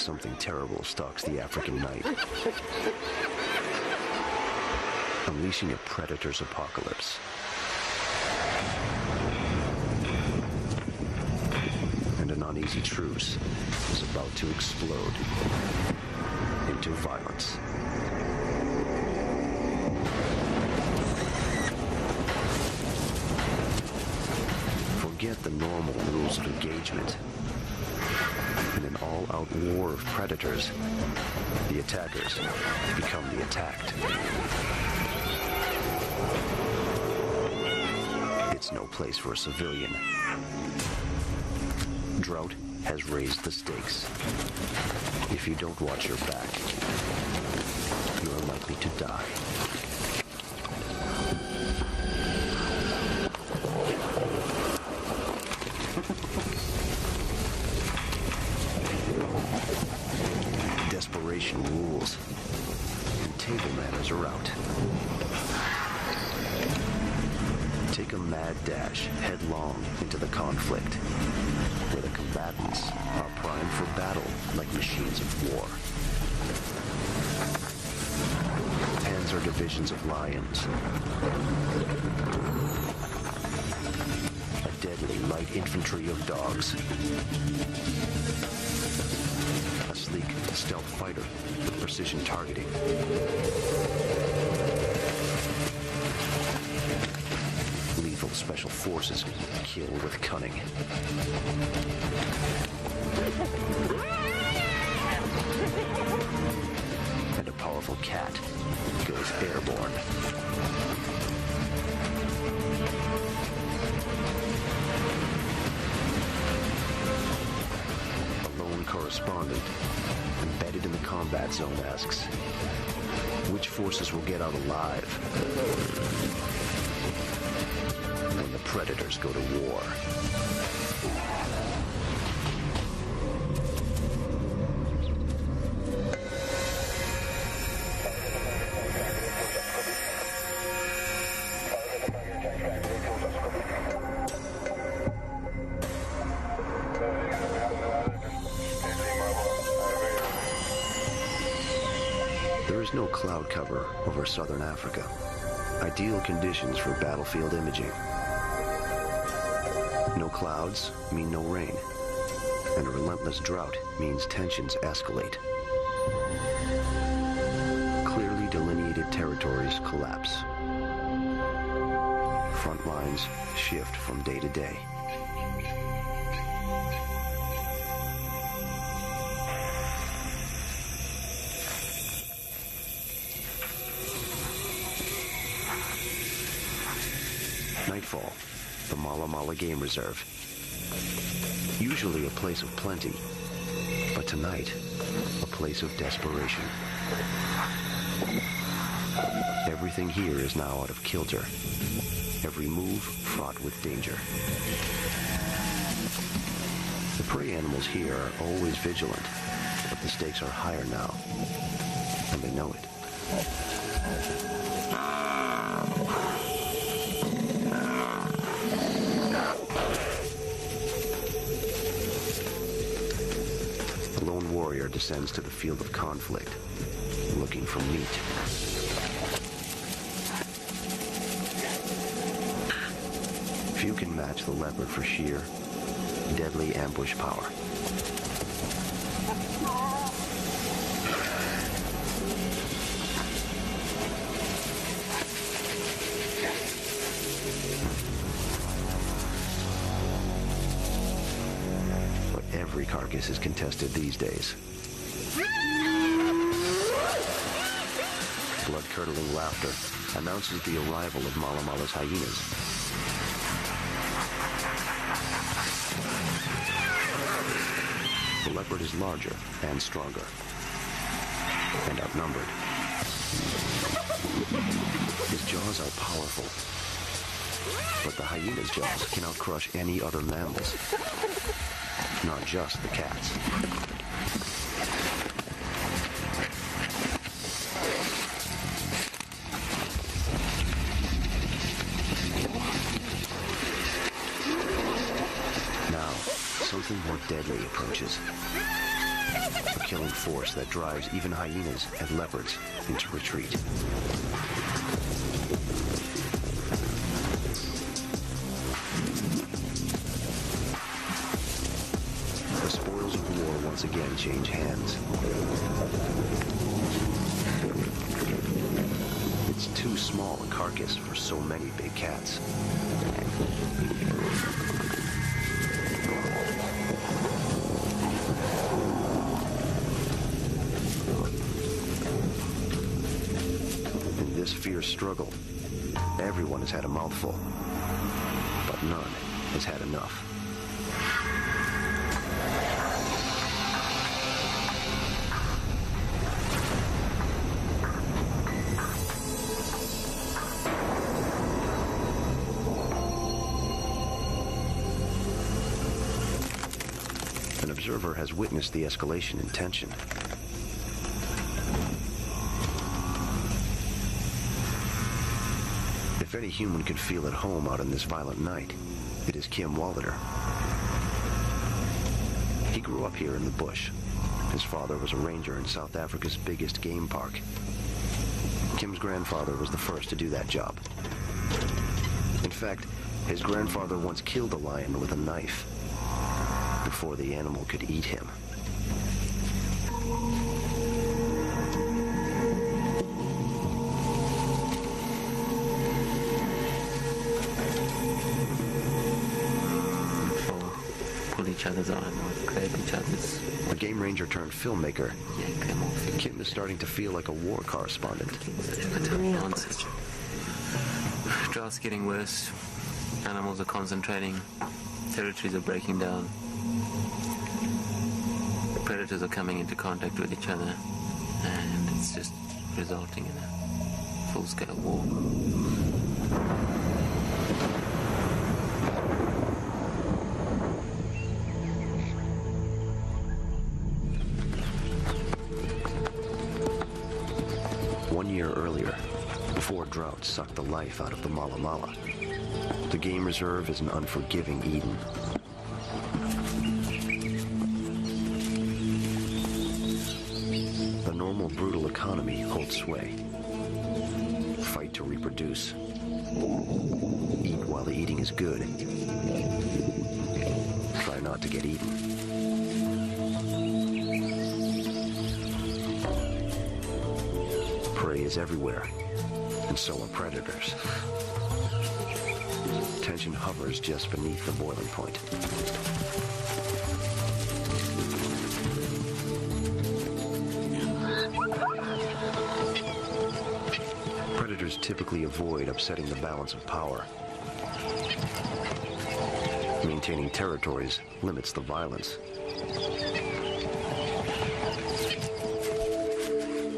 Something terrible stalks the African night, unleashing a predator's apocalypse. And an uneasy truce is about to explode into violence. Forget the normal rules of engagement. In an all-out war of predators, the attackers become the attacked. It's no place for a civilian. Drought has raised the stakes. If you don't watch your back, you are likely to die. Desperation rules, and table manners are out. Take a mad dash headlong into the conflict, where the combatants are primed for battle like machines of war. Panzer divisions of lions, a deadly light infantry of dogs, a sleek stealth fighter with precision targeting, lethal special forces kill with cunning, and a powerful cat goes airborne. A lone correspondent embedded in the combat zone asks, which forces will get out alive when the predators go to war? There is no cloud cover over southern Africa. Ideal conditions for battlefield imaging. No clouds mean no rain, and a relentless drought means tensions escalate. Clearly delineated territories collapse. Front lines shift from day to day. Nightfall, the Mala Mala Game Reserve. Usually a place of plenty, but tonight, a place of desperation. Everything here is now out of kilter. Every move fraught with danger. The prey animals here are always vigilant, but the stakes are higher now, and they know it. The lone warrior descends to the field of conflict, looking for meat. Few can match the leopard for sheer, deadly ambush power. But every carcass is contested these days. Blood-curdling laughter announces the arrival of Mala Mala's hyenas. The leopard is larger and stronger, and outnumbered. His jaws are powerful, but the hyena's jaws can outcrush any other mammals, not just the cats. Now, something more deadly approaches. A killing force that drives even hyenas and leopards into retreat. The spoils of war once again change hands. It's too small a carcass for so many big cats. In this fierce struggle, everyone has had a mouthful, but none has had enough. An observer has witnessed the escalation in tension. If any human could feel at home out on this violent night, it is Kim Wallader. He grew up here in the bush. His father was a ranger in South Africa's biggest game park. Kim's grandfather was the first to do that job. In fact, his grandfather once killed a lion with a knife before the animal could eat him. Pull each other's arm or grab each other's. A game ranger turned filmmaker, Kim is starting to feel like a war correspondent. Droughts getting worse. Animals are concentrating. Territories are breaking down. Predators are coming into contact with each other, and it's just resulting in a full-scale war. One year earlier, before drought sucked the life out of the Mala Mala, the game reserve is an unforgiving Eden. The normal brutal economy holds sway. Fight to reproduce. Eat while the eating is good. Try not to get eaten. Prey is everywhere, and so are predators. Tension hovers just beneath the boiling point. Predators typically avoid upsetting the balance of power. Maintaining territories limits the violence.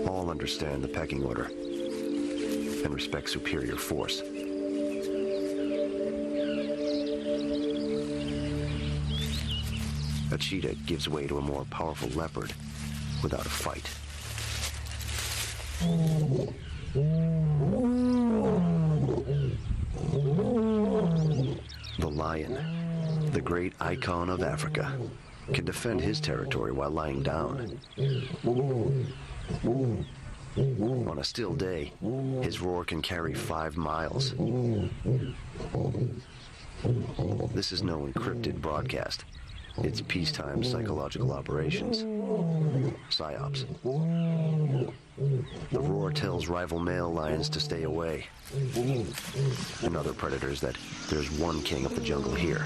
All understand the pecking order and respect superior force. A cheetah gives way to a more powerful leopard without a fight. The lion, the great icon of Africa, can defend his territory while lying down. On a still day, his roar can carry 5 miles. This is no encrypted broadcast. It's peacetime psychological operations. PSYOPs. The roar tells rival male lions to stay away, and other predators that there's one king of the jungle here.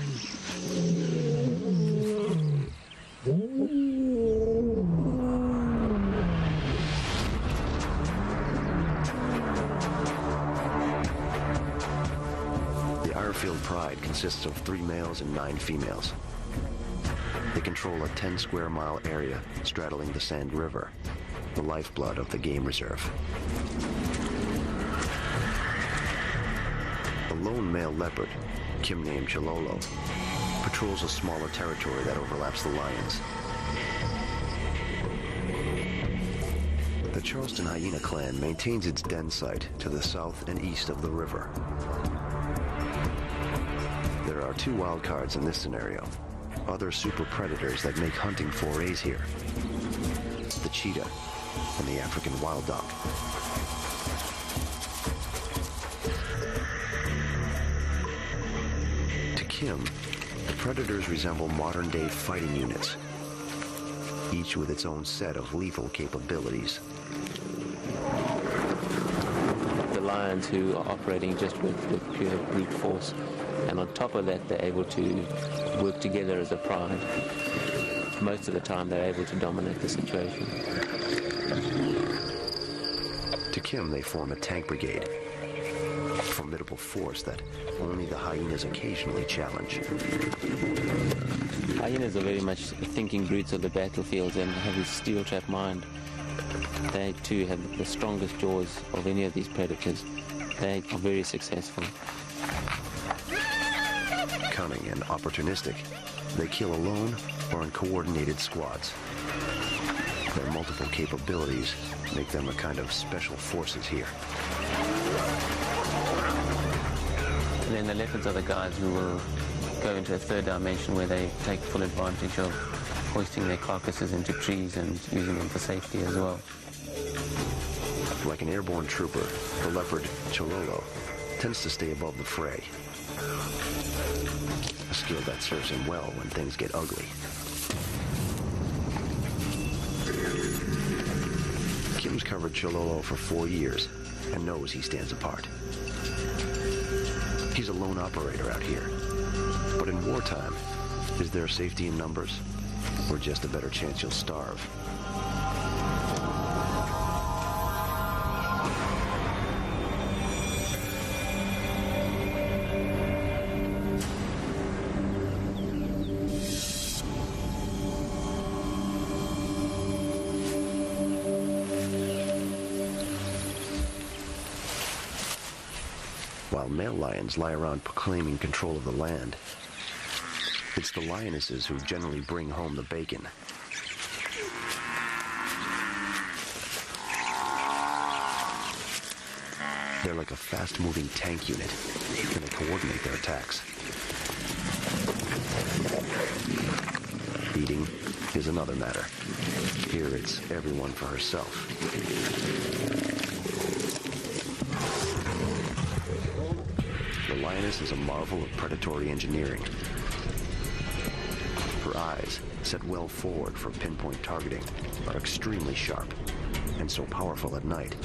The Irefield Pride consists of 3 males and 9 females. They control a 10-square-mile area straddling the Sand River, the lifeblood of the game reserve. A lone male leopard, Kim named Chilolo, patrols a smaller territory that overlaps the lions. The Charleston Hyena clan maintains its den site to the south and east of the river. There are 2 wild cards in this scenario. Other super predators that make hunting forays here. cheetah and the African wild dog. To Kim, the predators resemble modern-day fighting units, each with its own set of lethal capabilities. The lions who are operating just with pure brute force, and on top of that they're able to work together as a pride. Most of the time they're able to dominate the situation. To Kim, they form a tank brigade, a formidable force that only the hyenas occasionally challenge. Hyenas are very much thinking brutes of the battlefields and have a steel-trap mind. They too have the strongest jaws of any of these predators. They are very successful. Cunning and opportunistic, they kill alone or in coordinated squads. Their multiple capabilities make them a kind of special forces here. And then the leopards are the guys who will go into a third dimension where they take full advantage of hoisting their carcasses into trees and using them for safety as well. Like an airborne trooper, the leopard Chololo tends to stay above the fray. A skill that serves him well when things get ugly. Kim's covered Chololo for 4 years and knows he stands apart. He's a lone operator out here. But in wartime, is there safety in numbers? Or just a better chance you'll starve? While male lions lie around proclaiming control of the land, it's the lionesses who generally bring home the bacon. They're like a fast-moving tank unit, and they coordinate their attacks. Eating is another matter. Here it's everyone for herself. The lioness is a marvel of predatory engineering. Her eyes, set well forward for pinpoint targeting, are extremely sharp, and so powerful at night,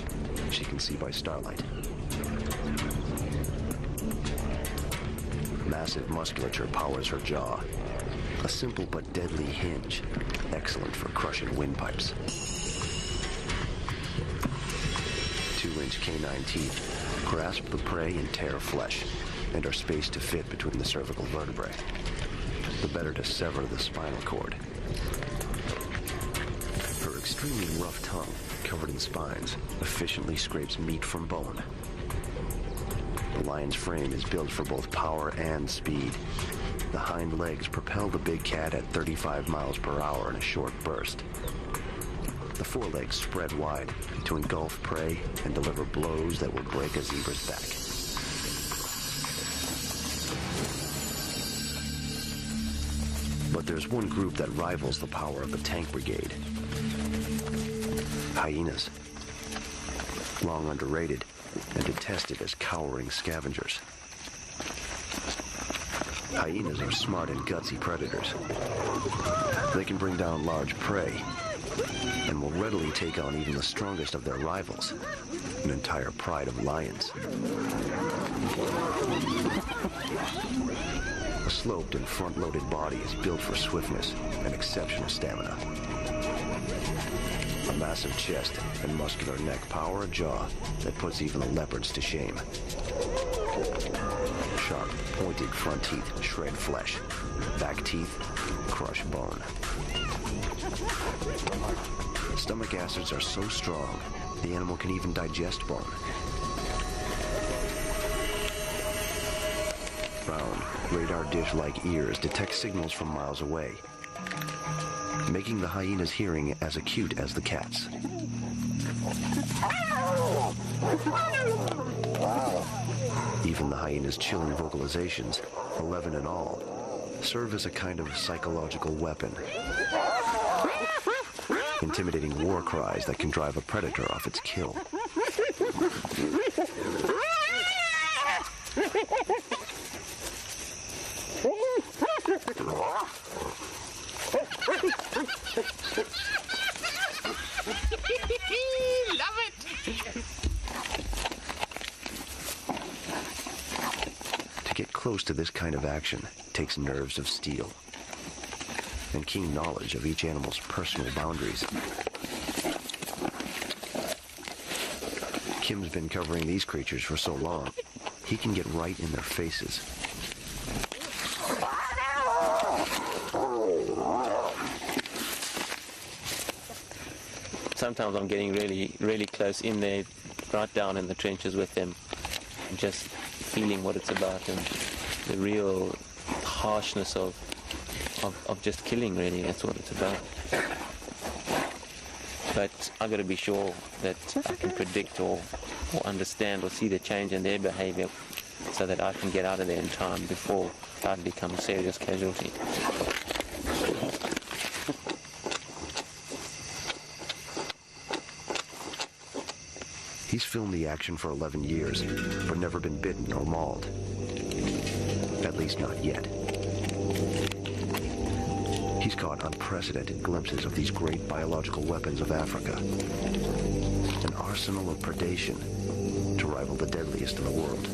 she can see by starlight. Massive musculature powers her jaw, a simple but deadly hinge, excellent for crushing windpipes. 2-inch canine teeth grasp the prey and tear flesh, and are spaced to fit between the cervical vertebrae, the better to sever the spinal cord. Her extremely rough tongue, covered in spines, efficiently scrapes meat from bone. The lion's frame is built for both power and speed. The hind legs propel the big cat at 35 miles per hour in a short burst. The forelegs spread wide to engulf prey and deliver blows that will break a zebra's back. But there's one group that rivals the power of the tank brigade. Hyenas. Long underrated and detested as cowering scavengers. Hyenas are smart and gutsy predators. They can bring down large prey and will readily take on even the strongest of their rivals, an entire pride of lions. A sloped and front-loaded body is built for swiftness and exceptional stamina. A massive chest and muscular neck power a jaw that puts even the leopards to shame. Sharp, pointed front teeth shred flesh. Back teeth crush bone. Stomach acids are so strong, the animal can even digest bone. Round, radar dish-like ears detect signals from miles away, making the hyena's hearing as acute as the cat's. Even the hyena's chilling vocalizations, 11 in all, serve as a kind of psychological weapon. intimidating war cries that can drive a predator off its kill. Love it! To get close to this kind of action takes nerves of steel and keen knowledge of each animal's personal boundaries. Kim's been covering these creatures for so long, he can get right in their faces. Sometimes I'm getting really close in there, right down in the trenches with them, just feeling what it's about and the real harshness of just killing, really. That's what it's about. But I've got to be sure that I can predict or understand or see the change in their behavior so that I can get out of there in time before I become a serious casualty. He's filmed the action for 11 years, but never been bitten or mauled. At least not yet. He's caught unprecedented glimpses of these great biological weapons of Africa. An arsenal of predation to rival the deadliest in the world.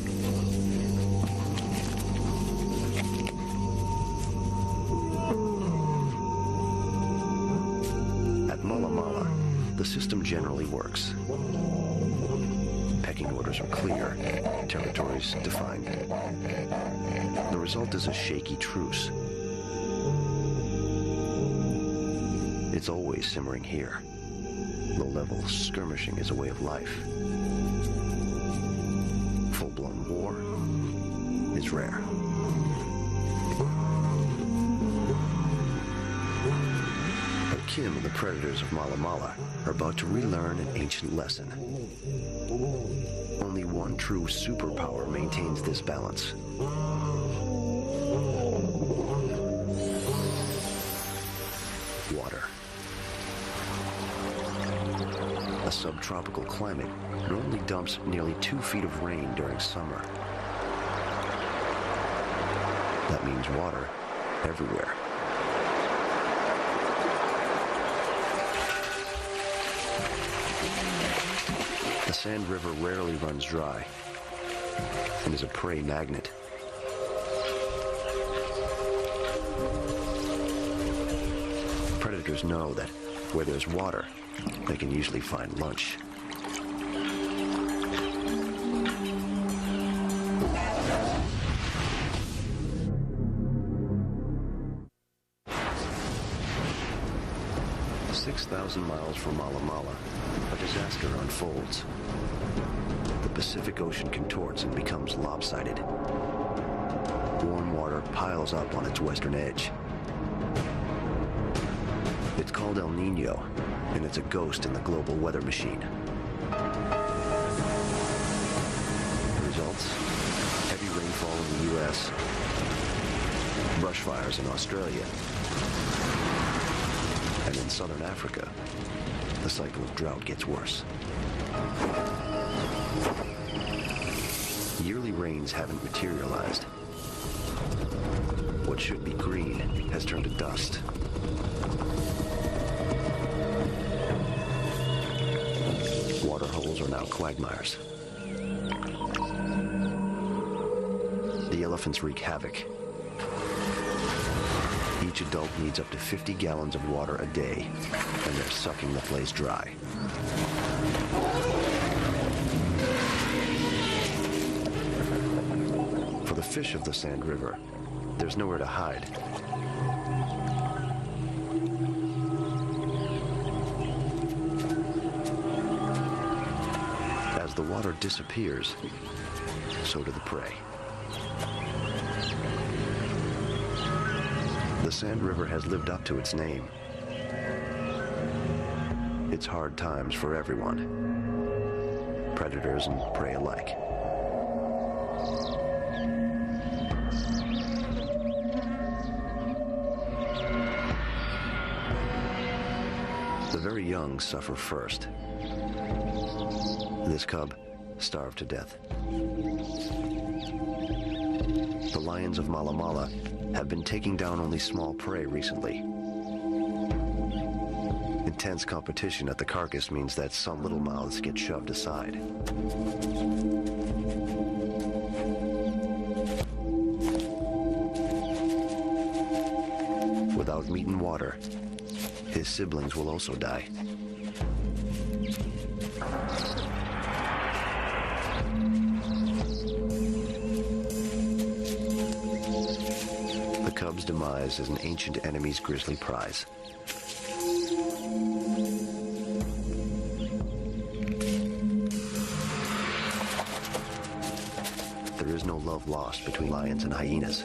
At Mala Mala, the system generally works. Pecking orders are clear, territories defined. The result is a shaky truce. It's always simmering here. Low-level skirmishing is a way of life. Full-blown war is rare. But Kim and the predators of Mala Mala are about to relearn an ancient lesson. Only one true superpower maintains this balance. Water. A subtropical climate normally dumps nearly 2 feet of rain during summer. That means water everywhere. The Sand River rarely runs dry and is a prey magnet. Predators know that where there's water, they can usually find lunch. "6,000 miles from Mala Mala, a disaster unfolds. The Pacific Ocean contorts and becomes lopsided. Warm water piles up on its western edge. It's called El Niño, and it's a ghost in the global weather machine. The results? Heavy rainfall in the U.S., brush fires in Australia, and in southern Africa, the cycle of drought gets worse. Yearly rains haven't materialized. What should be green has turned to dust. Water holes are now quagmires. The elephants wreak havoc. Each adult needs up to 50 gallons of water a day, and they're sucking the place dry. For the fish of the Sand River, there's nowhere to hide. As the water disappears, so do the prey. The Sand River has lived up to its name. It's hard times for everyone, predators and prey alike. The very young suffer first. This cub starved to death. The lions of Mala Mala have been taking down only small prey recently. Intense competition at the carcass means that some little mouths get shoved aside. Without meat and water, his siblings will also die. The cub's demise is an ancient enemy's grisly prize. There is no love lost between lions and hyenas.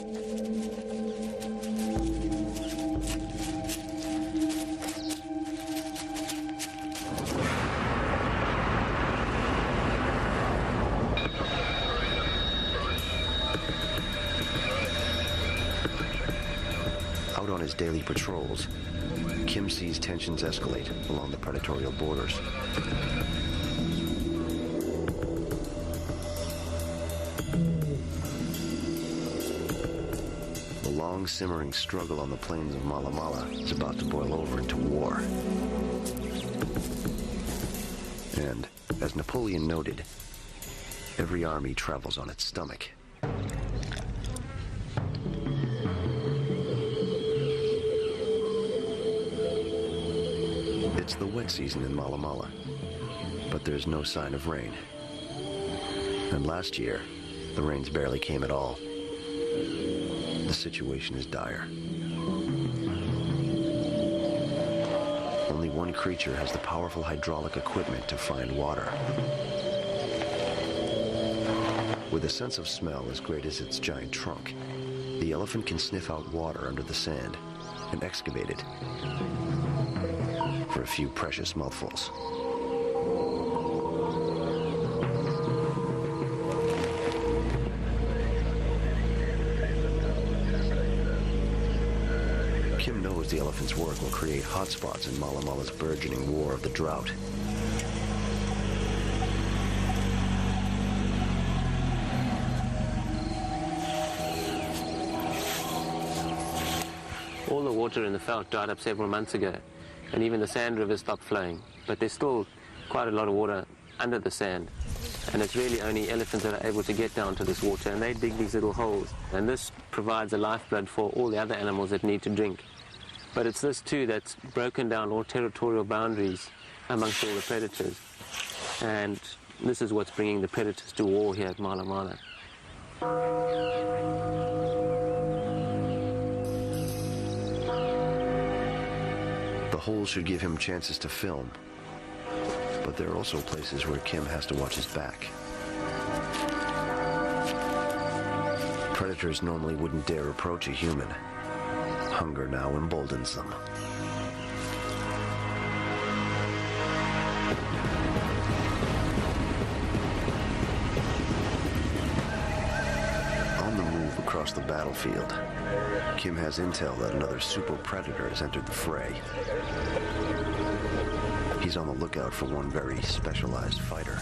Out on his daily patrols, Kim sees tensions escalate along the predatorial borders. The long simmering struggle on the plains of Mala Mala is about to boil over into war. And, as Napoleon noted, every army travels on its stomach. It's the wet season in Mala Mala, but there's no sign of rain. And last year, the rains barely came at all. The situation is dire. Only one creature has the powerful hydraulic equipment to find water. With a sense of smell as great as its giant trunk, the elephant can sniff out water under the sand and excavate it for a few precious mouthfuls. Kim knows the elephant's work will create hotspots in Mala Mala's burgeoning war of the drought. All the water in the veld dried up several months ago, and even the sand rivers stopped flowing. But there's still quite a lot of water under the sand, and it's really only elephants that are able to get down to this water, and they dig these little holes, and this provides a lifeblood for all the other animals that need to drink. But it's this too that's broken down all territorial boundaries amongst all the predators, and this is what's bringing the predators to war here at Mala Mala. The holes should give him chances to film, but there are also places where Kim has to watch his back. Predators normally wouldn't dare approach a human. Hunger now emboldens them. On the move across the battlefield, Kim has intel that another super predator has entered the fray. He's on the lookout for one very specialized fighter.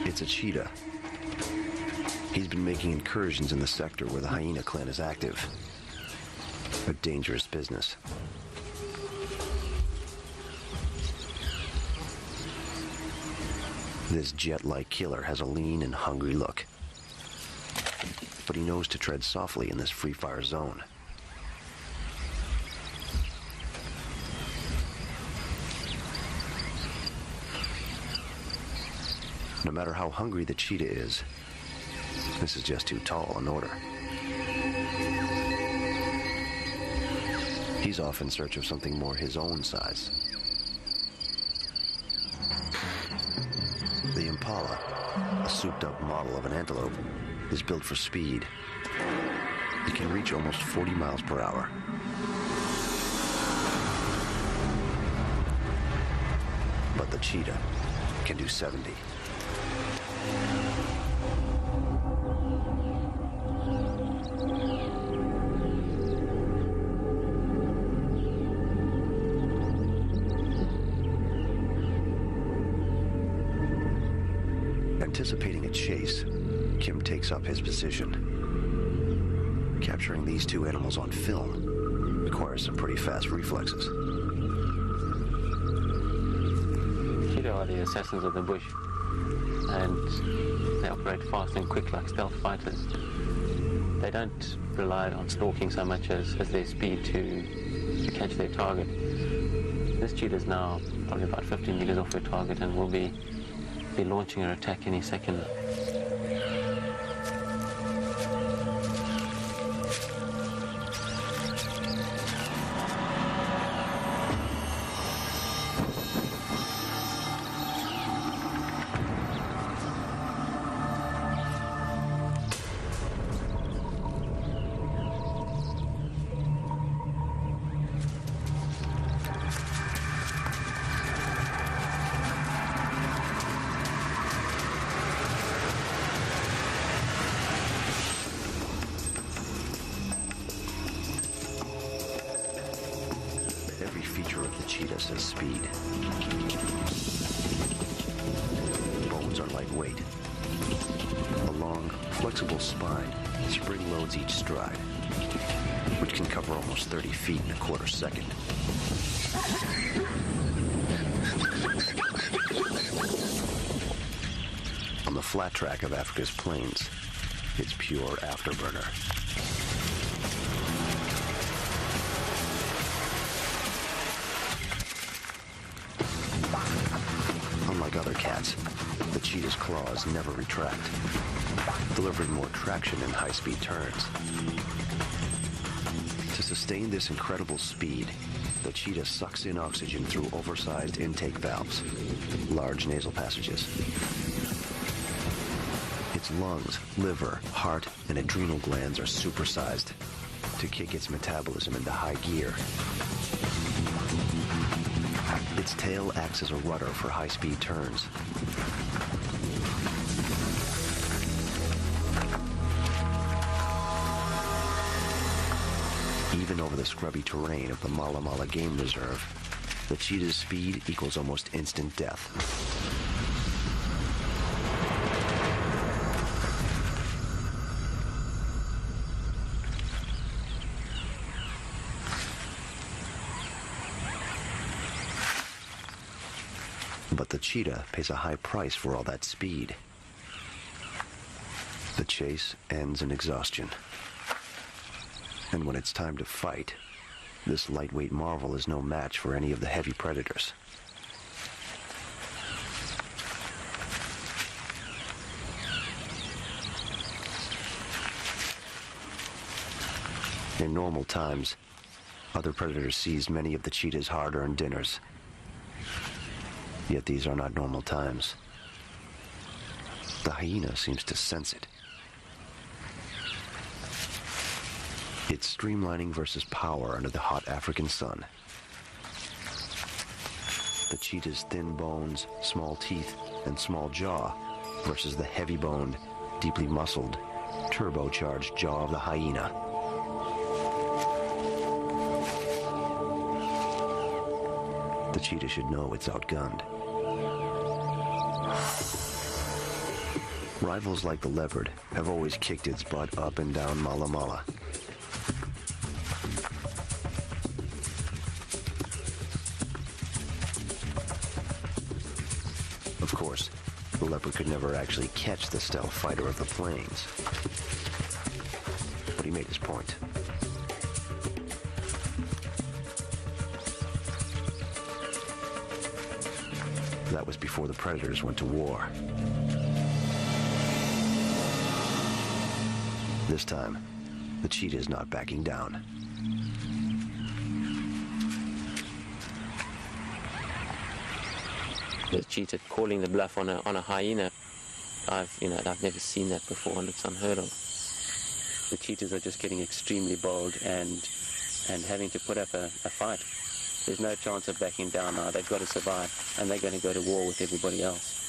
It's a cheetah. He's been making incursions in the sector where the hyena clan is active. A dangerous business. This jet-like killer has a lean and hungry look. But he knows to tread softly in this free-fire zone. No matter how hungry the cheetah is, this is just too tall an order. He's off in search of something more his own size. The impala, a souped-up model of an antelope, is built for speed. It can reach almost 40 miles per hour. But the cheetah can do 70. Anticipating a chase, Kim takes up his position. Capturing these two animals on film requires some pretty fast reflexes. Cheetah are the assassins of the bush, and they operate fast and quick like stealth fighters. They don't rely on stalking so much as their speed to catch their target. This cheetah is now probably about 15 meters off her target and will be launching her attack any second. Every feature of the cheetah says speed. Bones are lightweight. A long, flexible spine spring loads each stride, which can cover almost 30 feet in a quarter second. On the flat track of Africa's plains, it's pure afterburner. Unlike other cats, the cheetah's claws never retract, delivering more traction in high-speed turns. To sustain this incredible speed, the cheetah sucks in oxygen through oversized intake valves, large nasal passages. Its lungs, liver, heart, and adrenal glands are supersized to kick its metabolism into high gear. Its tail acts as a rudder for high-speed turns. Even over the scrubby terrain of the Mala Mala Game Reserve, the cheetah's speed equals almost instant death. But the cheetah pays a high price for all that speed. The chase ends in exhaustion. And when it's time to fight, this lightweight marvel is no match for any of the heavy predators. In normal times, other predators seized many of the cheetah's hard-earned dinners. Yet these are not normal times. The hyena seems to sense it. It's streamlining versus power under the hot African sun. The cheetah's thin bones, small teeth, and small jaw versus the heavy-boned, deeply muscled, turbocharged jaw of the hyena. The cheetah should know it's outgunned. Rivals like the leopard have always kicked its butt up and down Mala Mala. Of course, the leopard could never actually catch the stealth fighter of the plains. But he made his point. That was before the predators went to war. This time, the cheetah is not backing down. The cheetah calling the bluff on a hyena, I've never seen that before, and it's unheard of. The cheetahs are just getting extremely bold and having to put up a fight. There's no chance of backing down now. They've got to survive, and they're going to go to war with everybody else.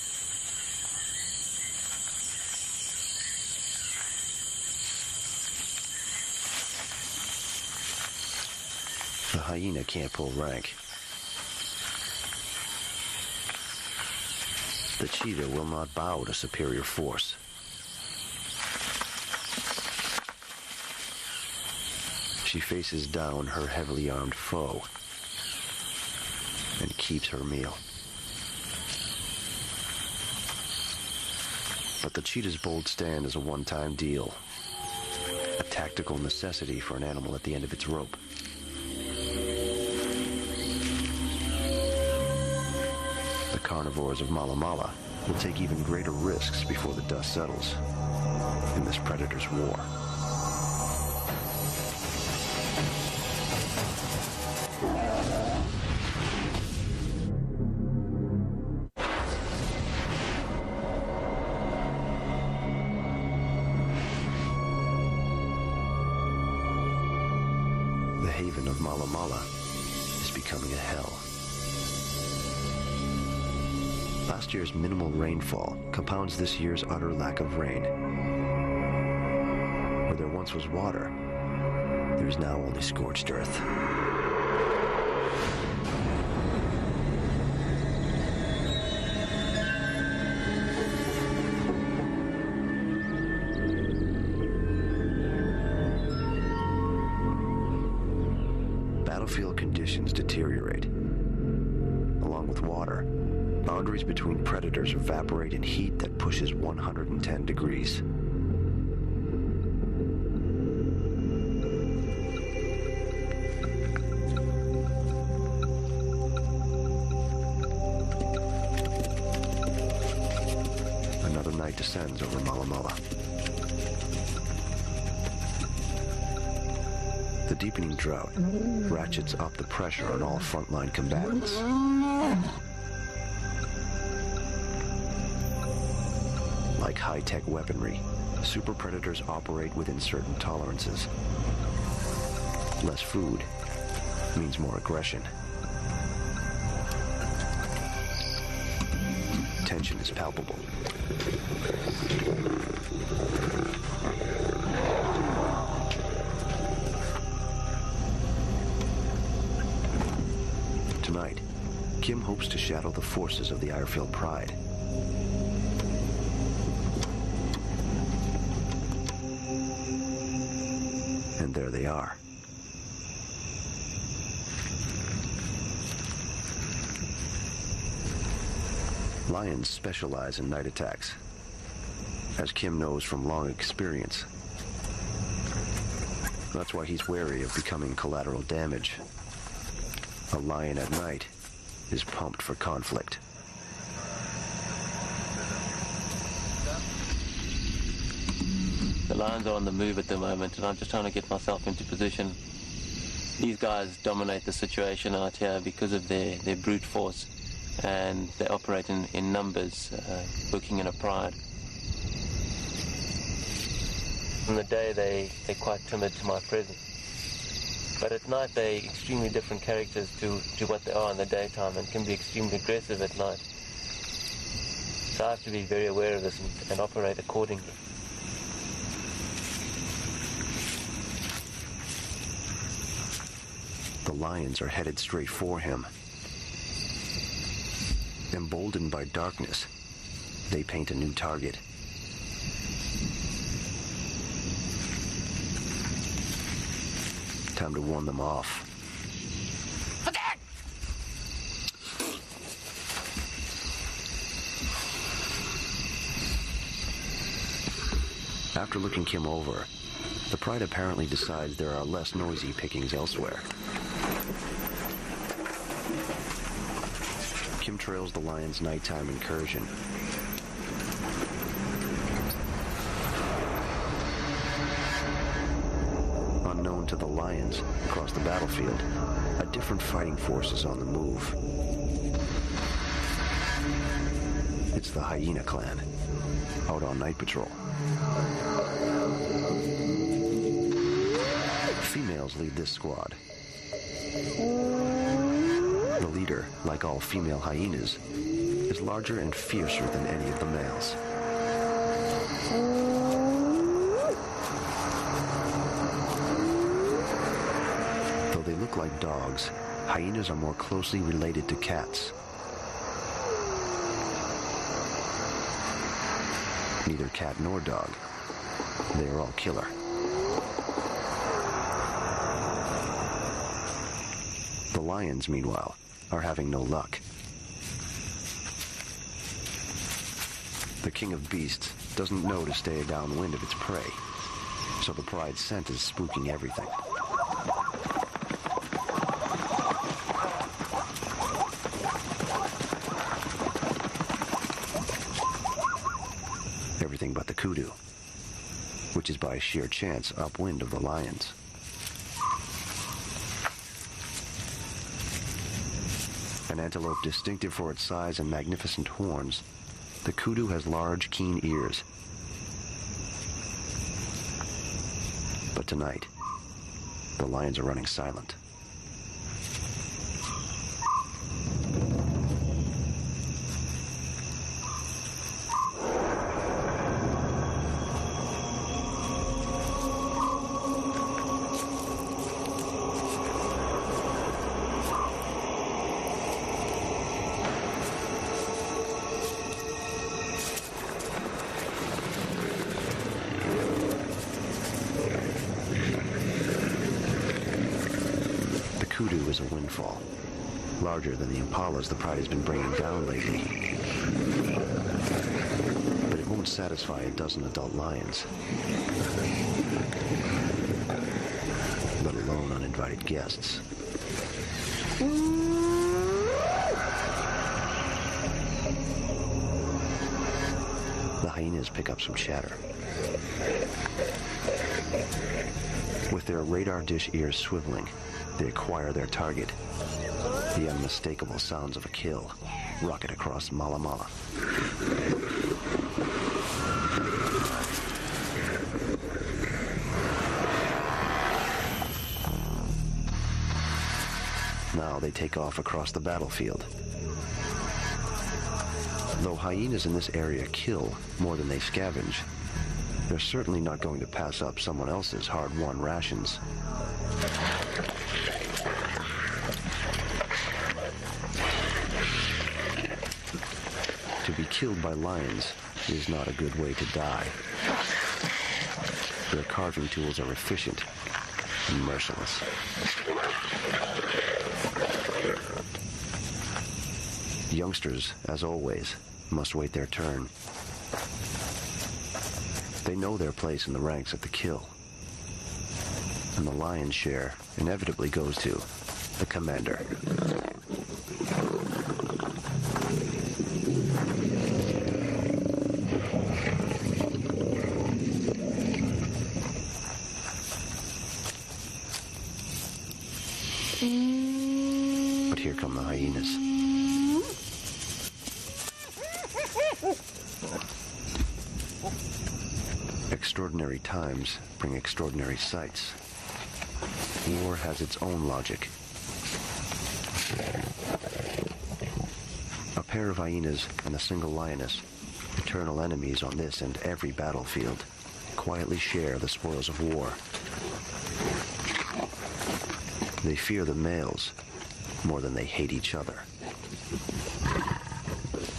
The hyena can't pull rank. The cheetah will not bow to superior force. She faces down her heavily armed foe and keeps her meal. But the cheetah's bold stand is a one-time deal, a tactical necessity for an animal at the end of its rope. The carnivores of Mala Mala will take even greater risks before the dust settles in this predator's war. The haven of Mala Mala is becoming a hell. Last year's minimal rainfall compounds this year's utter lack of rain. Where there once was water, there is now only scorched earth. Battlefield conditions deteriorate. Along with water, boundaries between predators evaporate in heat that pushes 110 degrees. Another night descends over Mala Mala. The deepening drought ratchets up the pressure on all frontline combatants. Like high-tech weaponry, super predators operate within certain tolerances. Less food means more aggression. Tension is palpable. Tonight, Kim hopes to shadow the forces of the Irefield Pride. And there they are. Lions specialize in night attacks, as Kim knows from long experience. That's why he's wary of becoming collateral damage. A lion at night is pumped for conflict. The lions are on the move at the moment, and I'm just trying to get myself into position. These guys dominate the situation out here because of their brute force, and they operate in numbers, working in a pride. In the day, they're quite timid to my presence. But at night, they're extremely different characters to what they are in the daytime, and can be extremely aggressive at night. So I have to be very aware of this and operate accordingly. The lions are headed straight for him. Emboldened by darkness, they paint a new target. Time to warn them off. Attack! After looking Kim over, the pride apparently decides there are less noisy pickings elsewhere. Kim trails the lion's nighttime incursion. Unknown to the lions across the battlefield, a different fighting force is on the move. It's the hyena clan, out on night patrol. Females lead this squad. The leader, like all female hyenas, is larger and fiercer than any of the males. Though they look like dogs, hyenas are more closely related to cats. Neither cat nor dog. They are all killer. The lions, meanwhile, are having no luck. The king of beasts doesn't know to stay downwind of its prey, so the pride's scent is spooking everything. Everything but the kudu, which is by sheer chance upwind of the lions. An antelope distinctive for its size and magnificent horns, the kudu has large, keen ears. But tonight, the lions are running silent. Kudu is a windfall, larger than the impalas the pride has been bringing down lately. But it won't satisfy a dozen adult lions, let alone uninvited guests. The hyenas pick up some chatter. With their radar dish ears swiveling, they acquire their target. The unmistakable sounds of a kill rocket across Mala Mala. Now they take off across the battlefield. Though hyenas in this area kill more than they scavenge, they're certainly not going to pass up someone else's hard-won rations. To be killed by lions is not a good way to die. Their carving tools are efficient and merciless. Youngsters, as always, must wait their turn. They know their place in the ranks at the kill. And the lion's share inevitably goes to the commander. But here come the hyenas. Extraordinary times bring extraordinary sights. War has its own logic. A pair of hyenas and a single lioness, eternal enemies on this and every battlefield, quietly share the spoils of war. They fear the males more than they hate each other.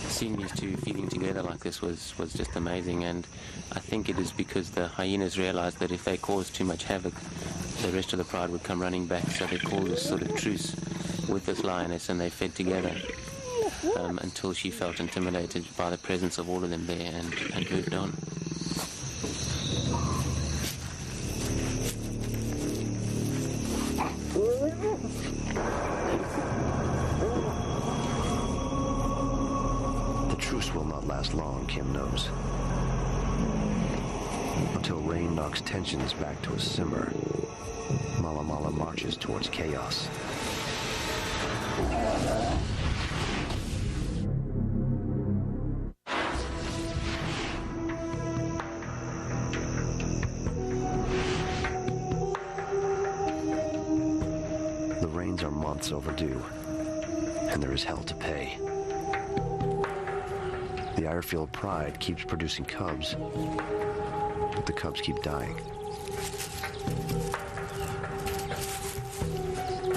Seeing these two feeding together like this was just amazing, and I think it is because the hyenas realized that if they caused too much havoc, the rest of the pride would come running back, so they called this sort of truce with this lioness, and they fed together until she felt intimidated by the presence of all of them there and moved on. The truce will not last long, Kim knows. Until rain knocks tensions back to a simmer, Mala Mala marches towards chaos. The rains are months overdue, and there is hell to pay. The Irefield pride keeps producing cubs, but the cubs keep dying.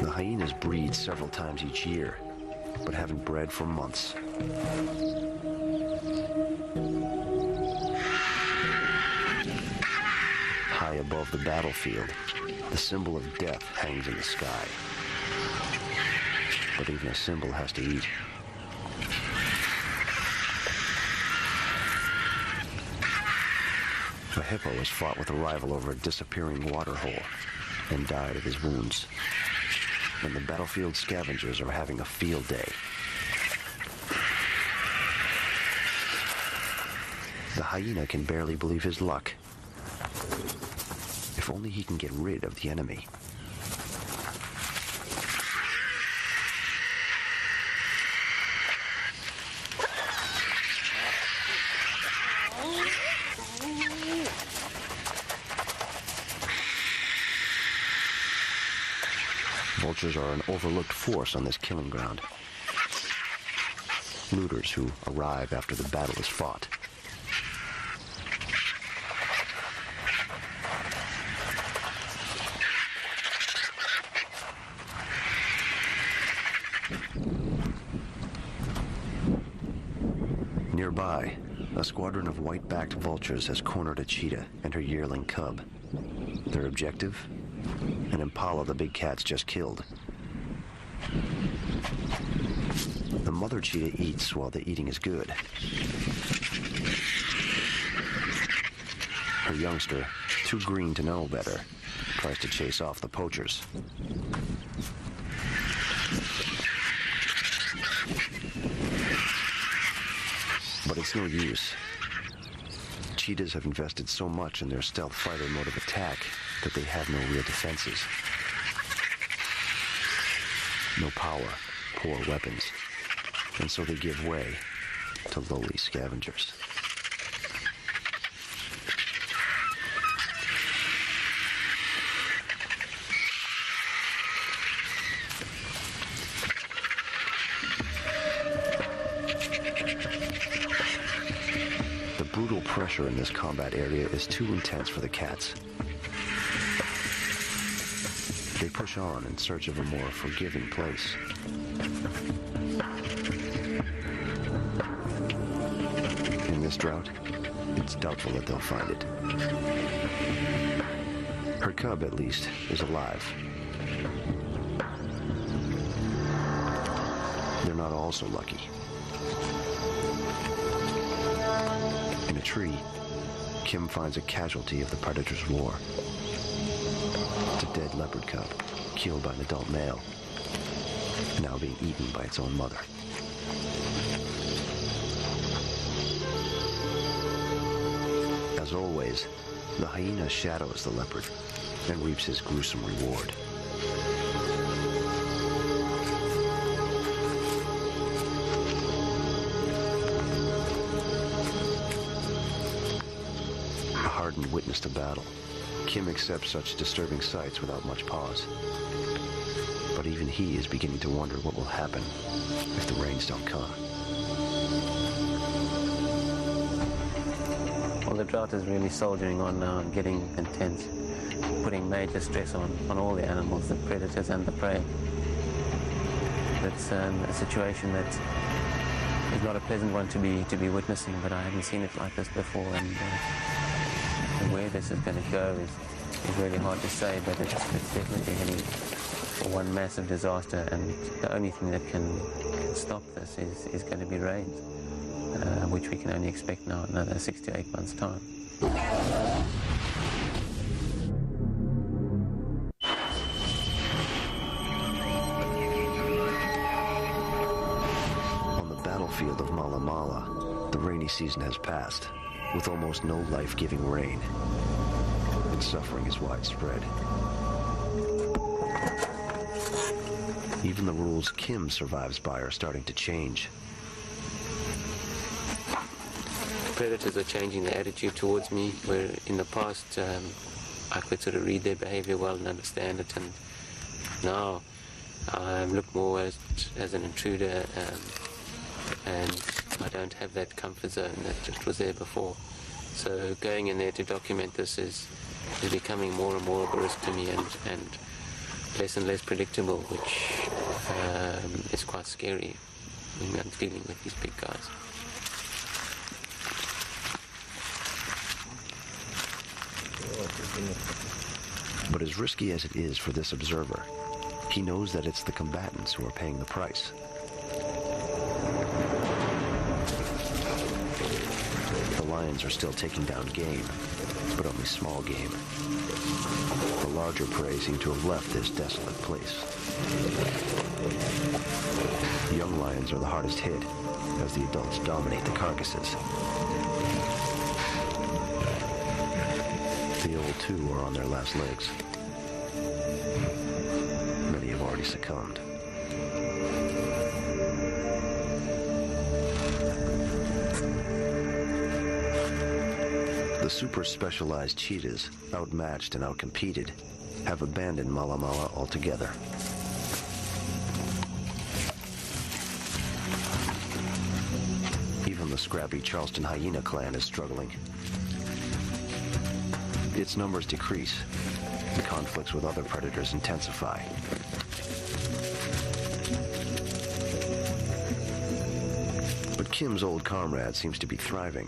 The hyenas breed several times each year, but haven't bred for months. above the battlefield, the symbol of death hangs in the sky. But even a symbol has to eat. A hippo has fought with a rival over a disappearing waterhole and died of his wounds. And the battlefield scavengers are having a field day. The hyena can barely believe his luck. If only he can get rid of the enemy. Vultures are an overlooked force on this killing ground. Looters who arrive after the battle is fought. Nearby, a squadron of white-backed vultures has cornered a cheetah and her yearling cub. Their objective? An impala the big cat's just killed. The mother cheetah eats while the eating is good. Her youngster, too green to know better, tries to chase off the poachers. But it's no use. Cheetahs have invested so much in their stealth fighter mode of attack that they have no real defenses. No power, poor weapons, and so they give way to lowly scavengers. The brutal pressure in this combat area is too intense for the cats. They push on in search of a more forgiving place. In this drought, it's doubtful that they'll find it. Her cub, at least, is alive. They're not all so lucky. In a tree, Kim finds a casualty of the predator's war. It's a dead leopard cub, killed by an adult male, now being eaten by its own mother. As always, the hyena shadows the leopard and reaps his gruesome reward. A hardened witness to battle, Kim accepts such disturbing sights without much pause. But even he is beginning to wonder what will happen if the rains don't come. Well, the drought is really soldiering on now and getting intense, putting major stress on all the animals, the predators and the prey. It's a situation that is not a pleasant one to be witnessing, but I haven't seen it like this before, and where this is going to go is really hard to say, but it's definitely heading for one massive disaster, and the only thing that can stop this is going to be rains, which we can only expect now in another 6 to 8 months' time. On the battlefield of Mala Mala, the rainy season has passed, with almost no life-giving rain, and suffering is widespread. Even the rules Kim survives by are starting to change. Predators are changing their attitude towards me, where in the past I could sort of read their behavior well and understand it, and now I look more as an intruder, and I don't have that comfort zone that just was there before. So going in there to document this is becoming more and more of a risk to me, and less predictable, which is quite scary when I'm dealing with these big guys. But as risky as it is for this observer, he knows that it's the combatants who are paying the price. The lions are still taking down game, but only small game. The larger prey seem to have left this desolate place. Young lions are the hardest hit, as the adults dominate the carcasses. The old too are on their last legs. Many have already succumbed. The super specialized cheetahs, outmatched and outcompeted, have abandoned Mala Mala altogether. Even the scrappy Charleston hyena clan is struggling. Its numbers decrease, and conflicts with other predators intensify. But Kim's old comrade seems to be thriving.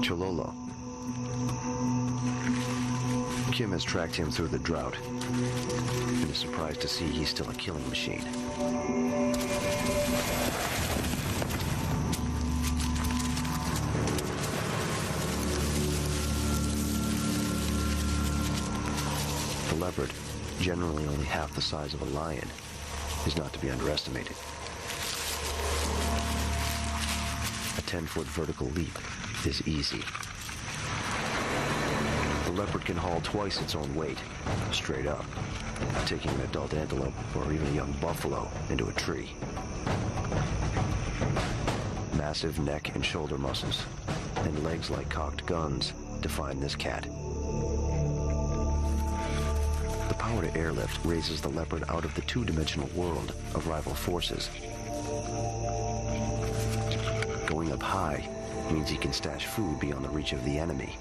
Chololo. Kim has tracked him through the drought and is surprised to see he's still a killing machine. The leopard, generally only half the size of a lion, is not to be underestimated. A 10-foot vertical leap is easy. The leopard can haul twice its own weight, straight up, taking an adult antelope or even a young buffalo into a tree. Massive neck and shoulder muscles, and legs like cocked guns, define this cat. The power to airlift raises the leopard out of the two-dimensional world of rival forces. Going up high means he can stash food beyond the reach of the enemy.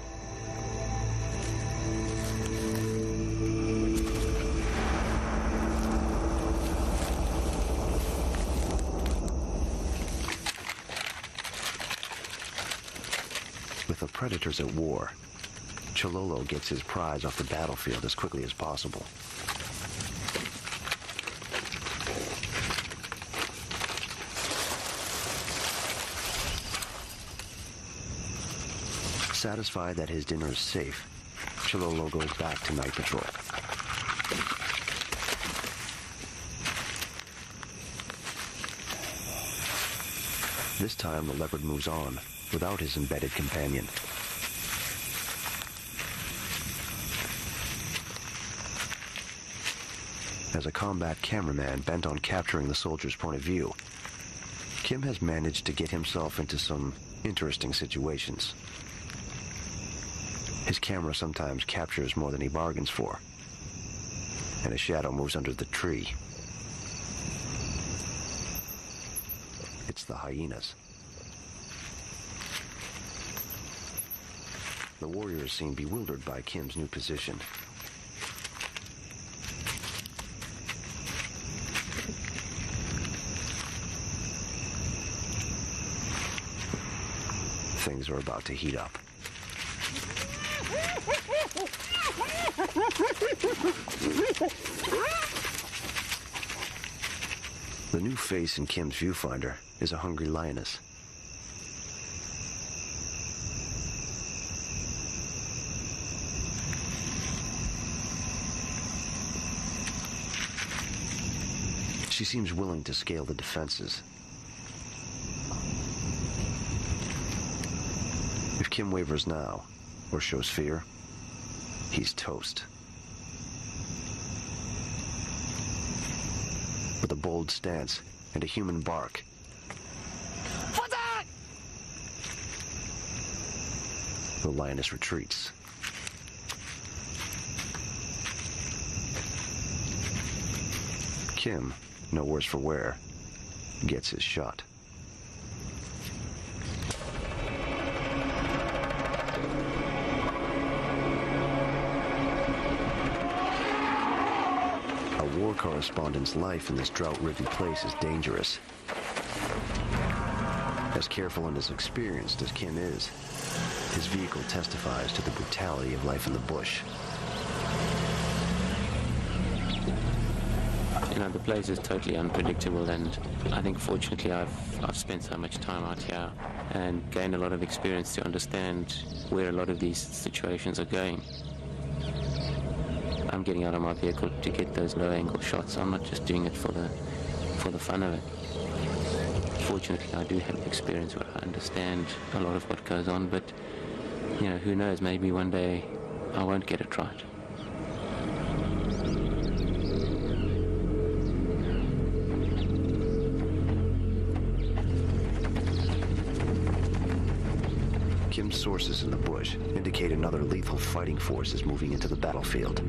With the predators at war, Chololo gets his prize off the battlefield as quickly as possible. Satisfied that his dinner is safe, Chololo goes back to night patrol. This time the leopard moves on without his embedded companion. As a combat cameraman bent on capturing the soldier's point of view, Kim has managed to get himself into some interesting situations. His camera sometimes captures more than he bargains for, and a shadow moves under the tree. It's the hyenas. The warriors seem bewildered by Kim's new position. Things are about to heat up. The new face in Kim's viewfinder is a hungry lioness. She seems willing to scale the defenses. If Kim wavers now, or shows fear, he's toast. With a bold stance and a human bark, What's that? the lioness retreats. Kim, no worse for wear, gets his shot. A war correspondent's life in this drought-ridden place is dangerous. As careful and as experienced as Kim is, his vehicle testifies to the brutality of life in the bush. You know, the place is totally unpredictable, and I think fortunately I've spent so much time out here and gained a lot of experience to understand where a lot of these situations are going. I'm getting out of my vehicle to get those low-angle shots. I'm not just doing it for the fun of it. Fortunately, I do have experience where I understand a lot of what goes on, but, you know, who knows, maybe one day I won't get it right. Kim's sources in the bush indicate another lethal fighting force is moving into the battlefield.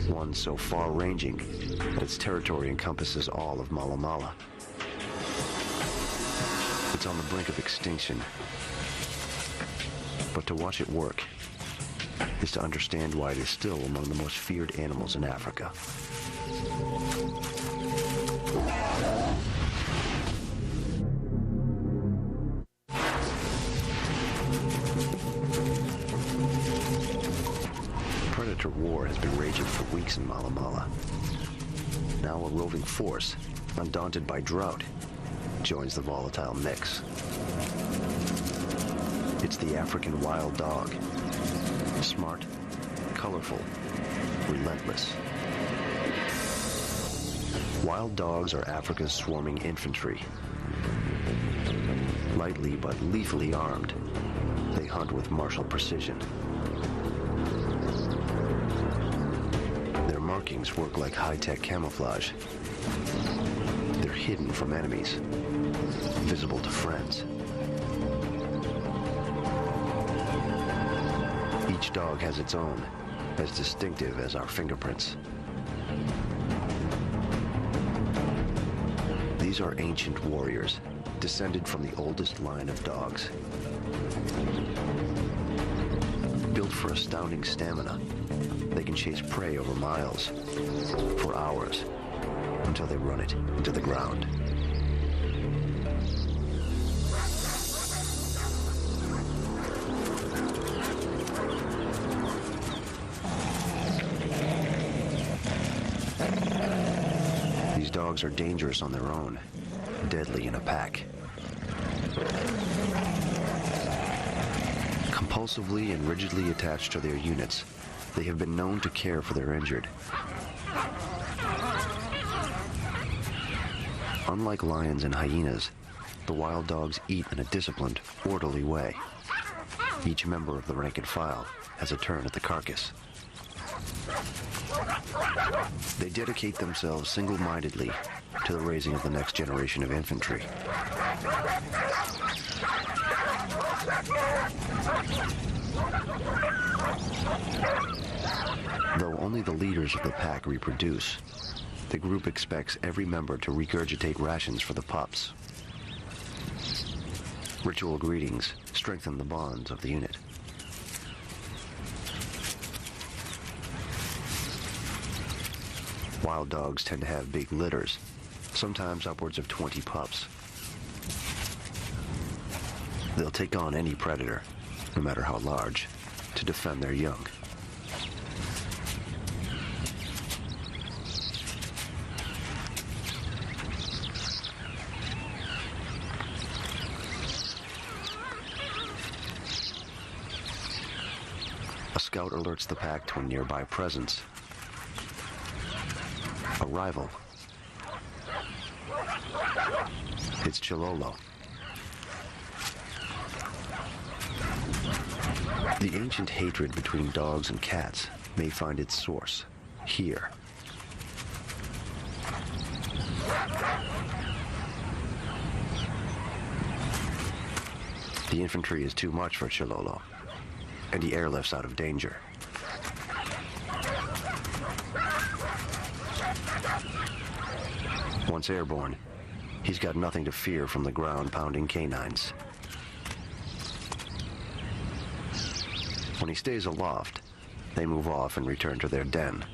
One so far-ranging that its territory encompasses all of Mala Mala. It's on the brink of extinction. But to watch it work is to understand why it is still among the most feared animals in Africa. Predator war has been raging for weeks in Mala Mala. Now a roving force, undaunted by drought, joins the volatile mix. It's the African wild dog. Smart, colorful, relentless. Wild dogs are Africa's swarming infantry. Lightly but lethally armed, they hunt with martial precision. Their markings work like high-tech camouflage. They're hidden from enemies, visible to friends. Each dog has its own, as distinctive as our fingerprints. These are ancient warriors, descended from the oldest line of dogs. Built for astounding stamina, they can chase prey over miles, for hours, until they run it into the ground. These dogs are dangerous on their own, deadly in a pack. Compulsively and rigidly attached to their units, they have been known to care for their injured. Unlike lions and hyenas, the wild dogs eat in a disciplined, orderly way. Each member of the rank and file has a turn at the carcass. They dedicate themselves single-mindedly to the raising of the next generation of infantry. Though only the leaders of the pack reproduce, the group expects every member to regurgitate rations for the pups. Ritual greetings strengthen the bonds of the unit. Wild dogs tend to have big litters, sometimes upwards of 20 pups. They'll take on any predator, no matter how large, to defend their young. A scout alerts the pack to a nearby presence. A rival. It's Chilolo. The ancient hatred between dogs and cats may find its source here. The infantry is too much for Chilolo, and he airlifts out of danger. Once airborne, he's got nothing to fear from the ground-pounding canines. When he stays aloft, they move off and return to their den.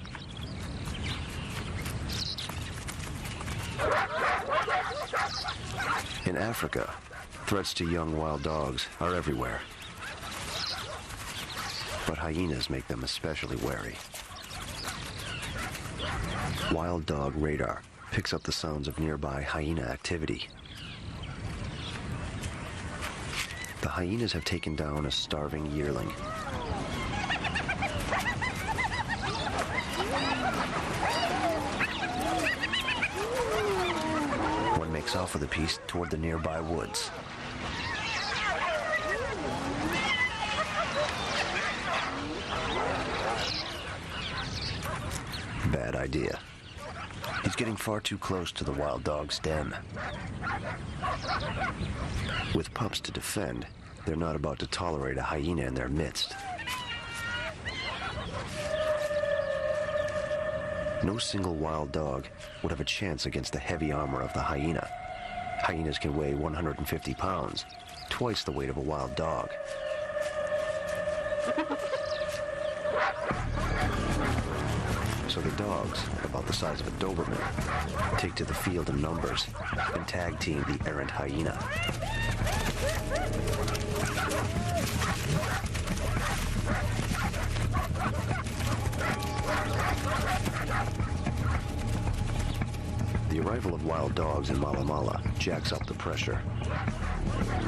In Africa, threats to young wild dogs are everywhere. But hyenas make them especially wary. Wild dog radar picks up the sounds of nearby hyena activity. The hyenas have taken down a starving yearling. One makes off with a piece toward the nearby woods. Bad idea. He's getting far too close to the wild dog's den. With pups to defend, they're not about to tolerate a hyena in their midst. No single wild dog would have a chance against the heavy armor of the hyena. Hyenas can weigh 150 pounds, twice the weight of a wild dog. So the dogs, about the size of a Doberman, take to the field in numbers and tag team the errant hyena. The arrival of wild dogs in Mala Mala jacks up the pressure.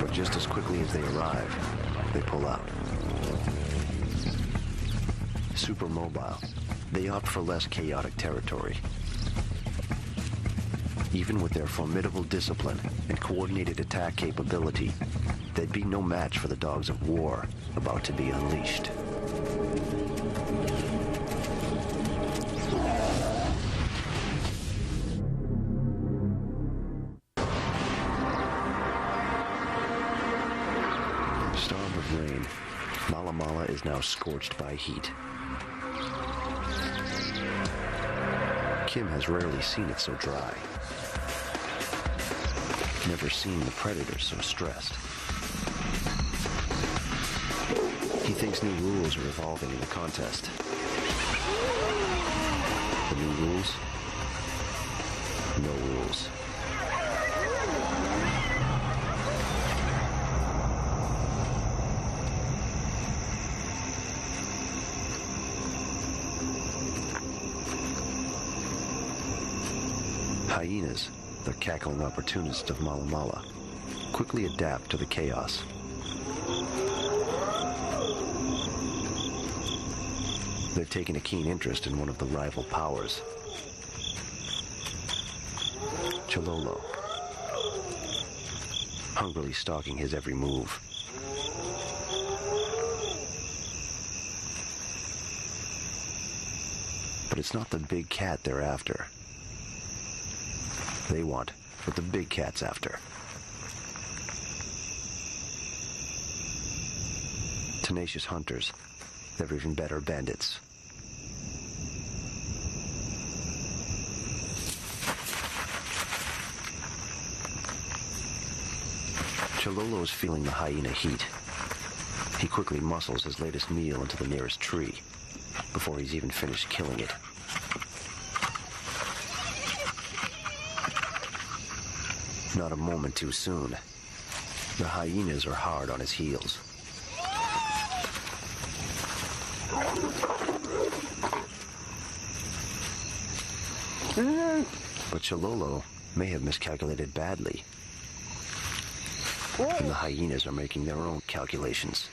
But just as quickly as they arrive, they pull out. Super mobile, they opt for less chaotic territory. Even with their formidable discipline and coordinated attack capability, they'd be no match for the dogs of war about to be unleashed. Starved of rain, Mala Mala is now scorched by heat. Kim has rarely seen it so dry. Never seen the predators so stressed. He thinks new rules are evolving in the contest. The new rules? No rules. Hyenas, the cackling opportunists of Mala Mala, quickly adapt to the chaos. They've taken a keen interest in one of the rival powers, Chololo, hungrily stalking his every move. But it's not the big cat they're after. They want what the big cat's after. Tenacious hunters, they're even better bandits. Chololo is feeling the hyena heat. He quickly muscles his latest meal into the nearest tree before he's even finished killing it. Not a moment too soon. The hyenas are hard on his heels. But Chololo may have miscalculated badly. And the hyenas are making their own calculations.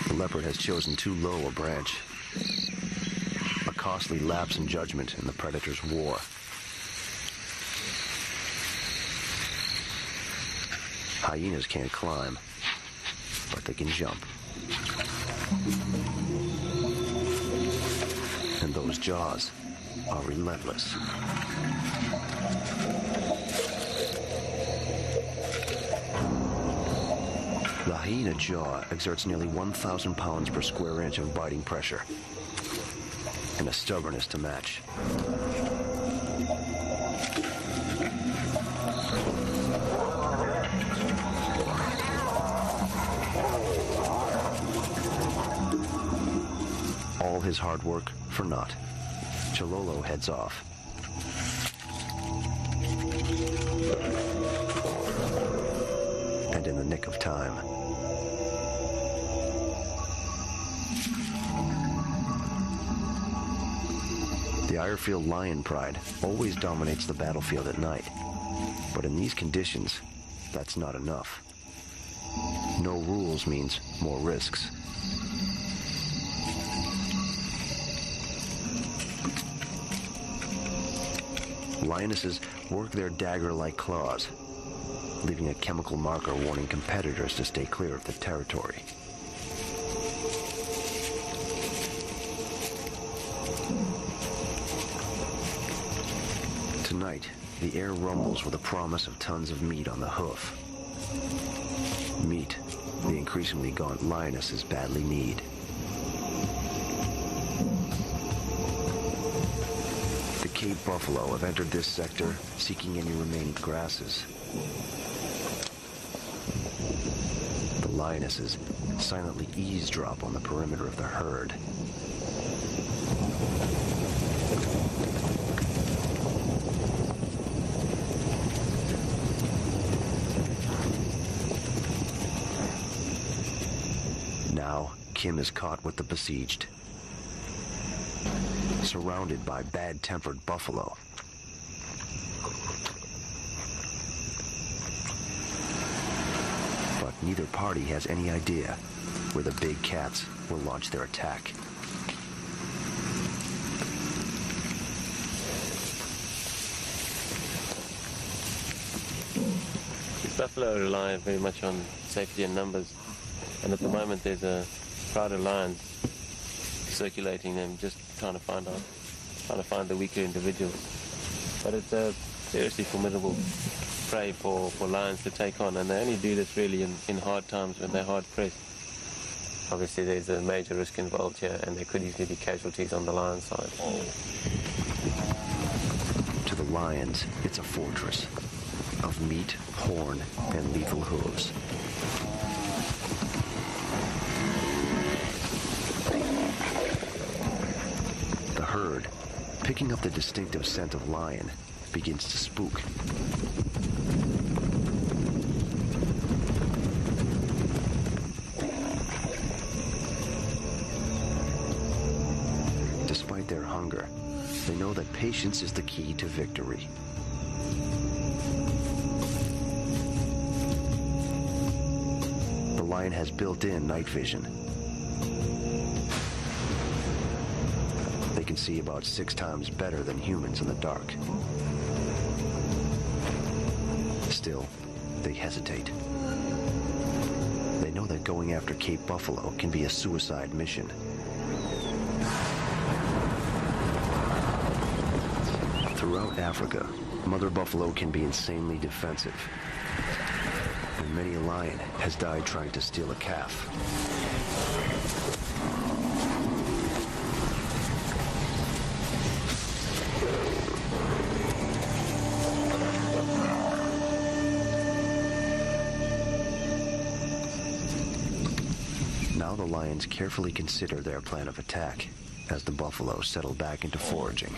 The leopard has chosen too low a branch. A costly lapse in judgment in the predator's war. Hyenas can't climb, but they can jump. And those jaws are relentless. The hyena jaw exerts nearly 1,000 pounds per square inch of biting pressure, and a stubbornness to match. All his hard work for naught. Chololo heads off. And in the nick of time. The Irefield lion pride always dominates the battlefield at night. But in these conditions, that's not enough. No rules means more risks. Lionesses work their dagger-like claws, leaving a chemical marker warning competitors to stay clear of the territory. Tonight, the air rumbles with the promise of tons of meat on the hoof. Meat the increasingly gaunt lionesses badly need. The Cape buffalo have entered this sector, seeking any remaining grasses. The lionesses silently eavesdrop on the perimeter of the herd. Now, Kim is caught with the besieged, surrounded by bad-tempered buffalo. But neither party has any idea where the big cats will launch their attack. Buffalo rely very much on safety and numbers. And at the moment, there's a crowd of lions circulating them, just trying to find the weaker individuals. But it's a seriously formidable prey for lions to take on, and they only do this really in hard times when they're hard pressed. Obviously, there's a major risk involved here, and there could easily be casualties on the lion side. To the lions, it's a fortress of meat, horn, and lethal hooves. The herd, picking up the distinctive scent of lion, begins to spook. Despite their hunger, they know that patience is the key to victory. The lion has built-in night vision. They can see about 6 times better than humans in the dark. Still, they hesitate. They know that going after Cape buffalo can be a suicide mission. Throughout Africa, mother buffalo can be insanely defensive. And many a lion has died trying to steal a calf. Now the lions carefully consider their plan of attack as the buffalo settle back into foraging.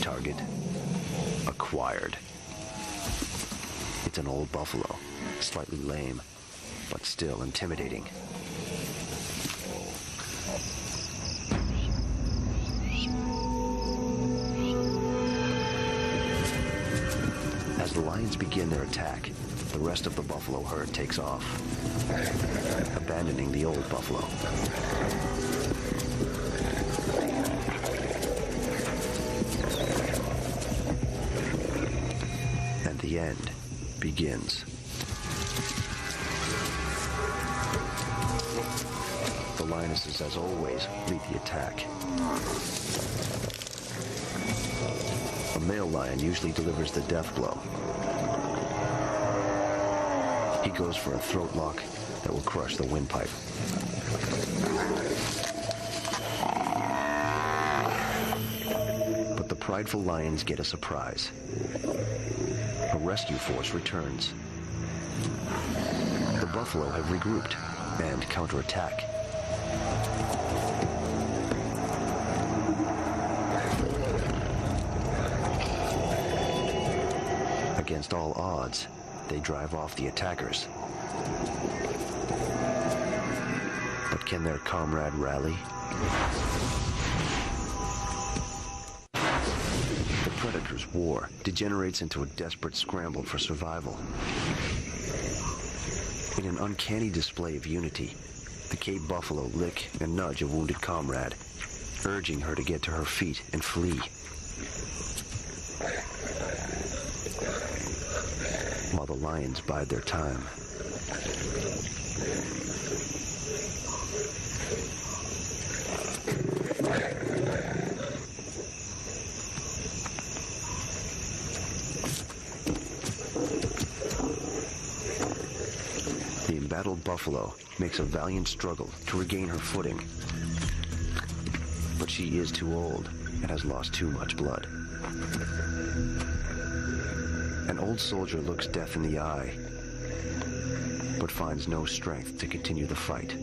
Target acquired. It's an old buffalo, slightly lame, but still intimidating. As the lions begin their attack, the rest of the buffalo herd takes off, abandoning the old buffalo. And the end begins. The lionesses, as always, lead the attack. A male lion usually delivers the death blow. He goes for a throat lock that will crush the windpipe. But the prideful lions get a surprise. A rescue force returns. The buffalo have regrouped and counterattack. Against all odds, they drive off the attackers. But can their comrade rally? The predator's war degenerates into a desperate scramble for survival. In an uncanny display of unity, the Cape buffalo lick and nudge a wounded comrade, urging her to get to her feet and flee. While the lions bide their time. The embattled buffalo makes a valiant struggle to regain her footing. But she is too old and has lost too much blood. An old soldier looks death in the eye, but finds no strength to continue the fight.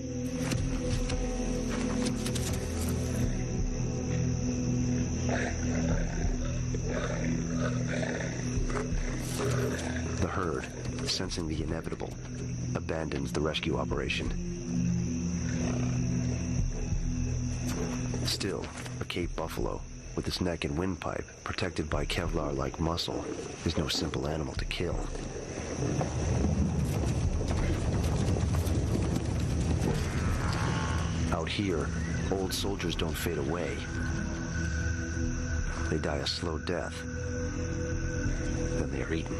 The herd, sensing the inevitable, abandons the rescue operation. Still, a Cape buffalo, with its neck and windpipe protected by Kevlar-like muscle, is no simple animal to kill. Out here, old soldiers don't fade away. They die a slow death. Then they are eaten.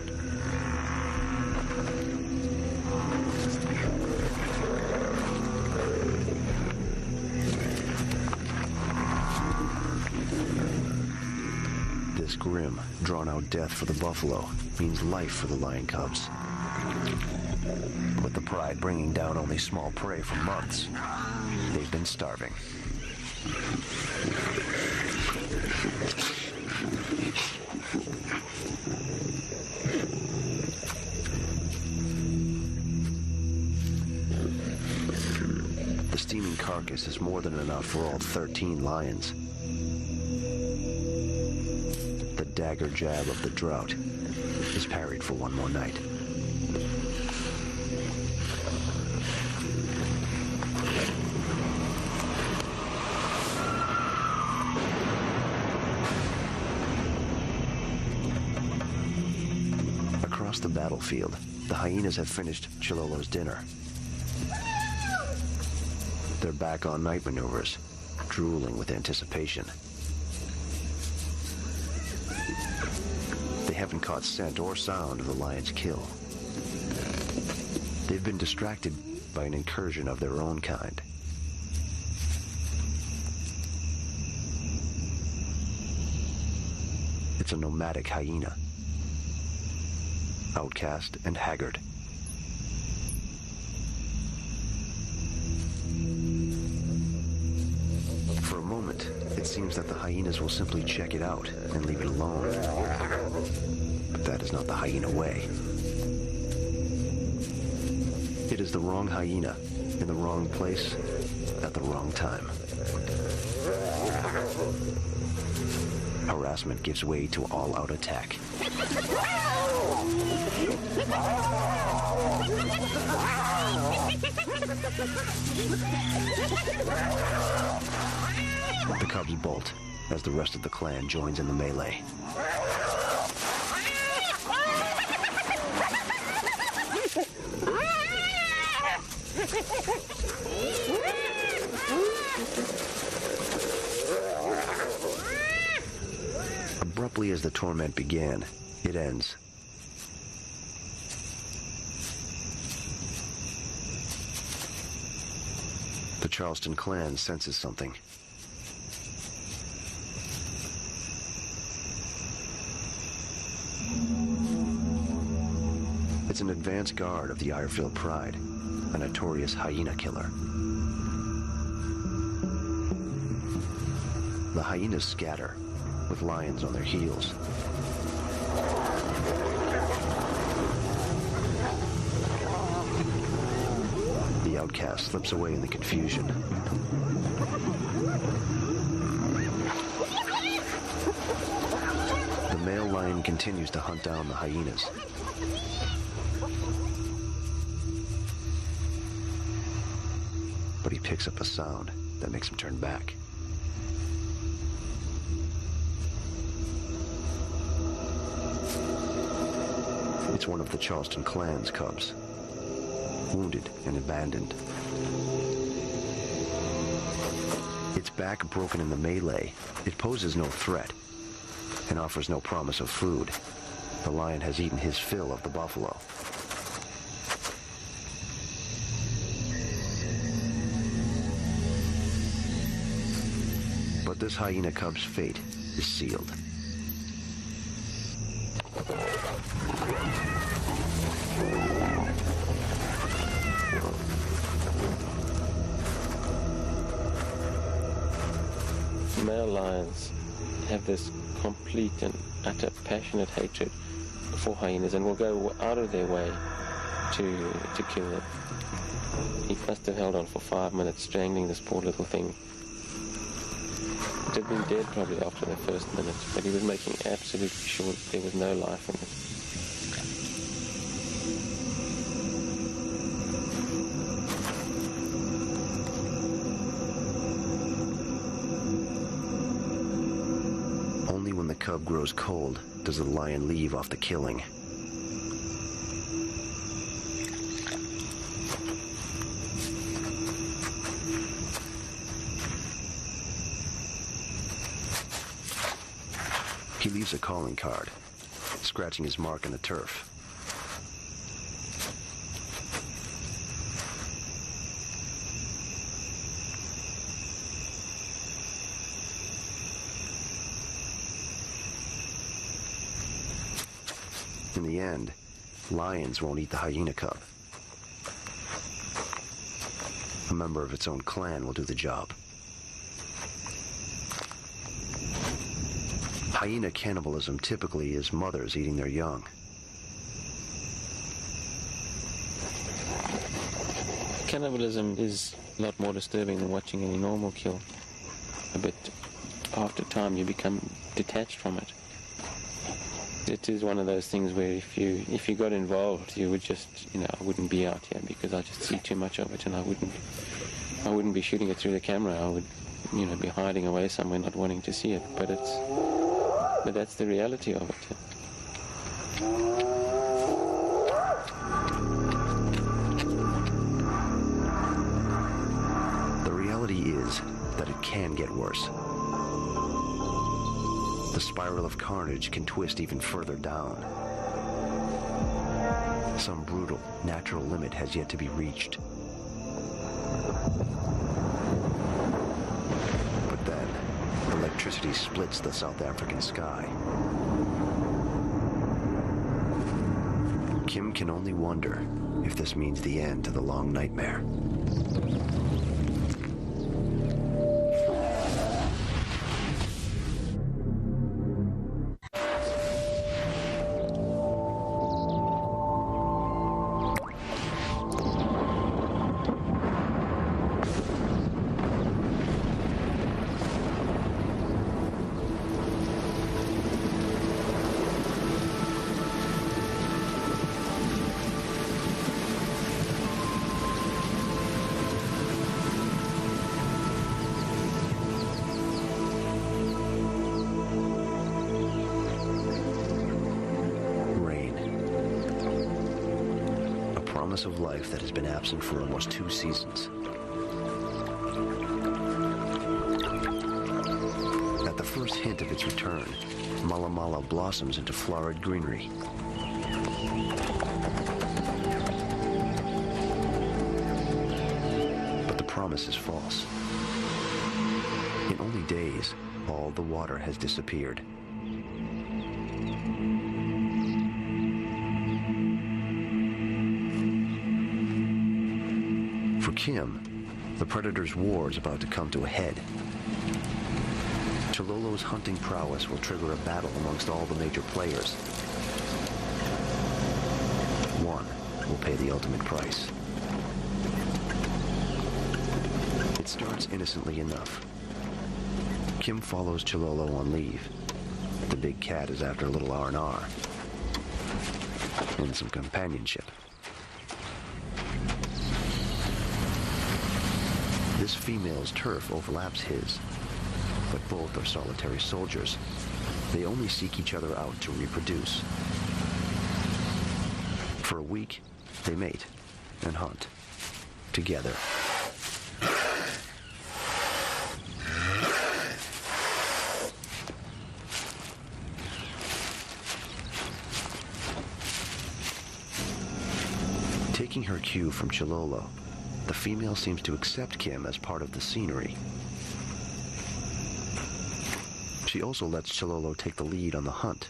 This grim, drawn-out death for the buffalo means life for the lion cubs. With the pride bringing down only small prey for months, they've been starving. The steaming carcass is more than enough for all 13 lions. The dagger jab of the drought is parried for one more night. Across the battlefield, the hyenas have finished Chilolo's dinner. They're back on night maneuvers, drooling with anticipation. They haven't caught scent or sound of the lion's kill. They've been distracted by an incursion of their own kind. It's a nomadic hyena, outcast and haggard. For a moment, it seems that the hyenas will simply check it out and leave it alone. But that is not the hyena way. It is the wrong hyena in the wrong place at the wrong time. Harassment gives way to all-out attack. The cubs bolt as the rest of the clan joins in the melee. Abruptly as the torment began, it ends. The Charleston clan senses something. It's an advance guard of the Irefield Pride, a notorious hyena killer. The hyenas scatter, with lions on their heels. The outcast slips away in the confusion. The male lion continues to hunt down the hyenas. But he picks up a sound that makes him turn back. It's one of the Charleston clan's cubs, wounded and abandoned. Its back broken in the melee, it poses no threat and offers no promise of food. The lion has eaten his fill of the buffalo. But this hyena cub's fate is sealed. Male lions have this complete and utter passionate hatred for hyenas and will go out of their way to kill them. He must have held on for 5 minutes, strangling this poor little thing. It had been dead probably after the first minute, but he was making absolutely sure that there was no life in it. Only when the cub grows cold does the lion leave off the killing. He leaves a calling card, scratching his mark in the turf. In the end, lions won't eat the hyena cub. A member of its own clan will do the job. Hyena cannibalism typically is mothers eating their young. Cannibalism is a lot more disturbing than watching any normal kill. But after time you become detached from it. It is one of those things where if you got involved, you would just, I wouldn't be out here because I just see too much of it, and I wouldn't be shooting it through the camera. I would, be hiding away somewhere, not wanting to see it. But that's the reality of it. The reality is that it can get worse. The spiral of carnage can twist even further down. Some brutal, natural limit has yet to be reached. But then, electricity splits the South African sky. Kim can only wonder if this means the end to the long nightmare. Of life that has been absent for almost 2 seasons. At the first hint of its return, Mala Mala blossoms into florid greenery. But the promise is false. In only days, all the water has disappeared. For Kim, the predator's war is about to come to a head. Chololo's hunting prowess will trigger a battle amongst all the major players. One will pay the ultimate price. starts innocently enough. Kim follows Chilolo on leave. The big cat is after a little R&R. And some companionship. This female's turf overlaps his, but both are solitary soldiers. They only seek each other out to reproduce. For a week, they mate and hunt together. Taking her cue from Chilolo, the female seems to accept Kim as part of the scenery. She also lets Chilolo take the lead on the hunt.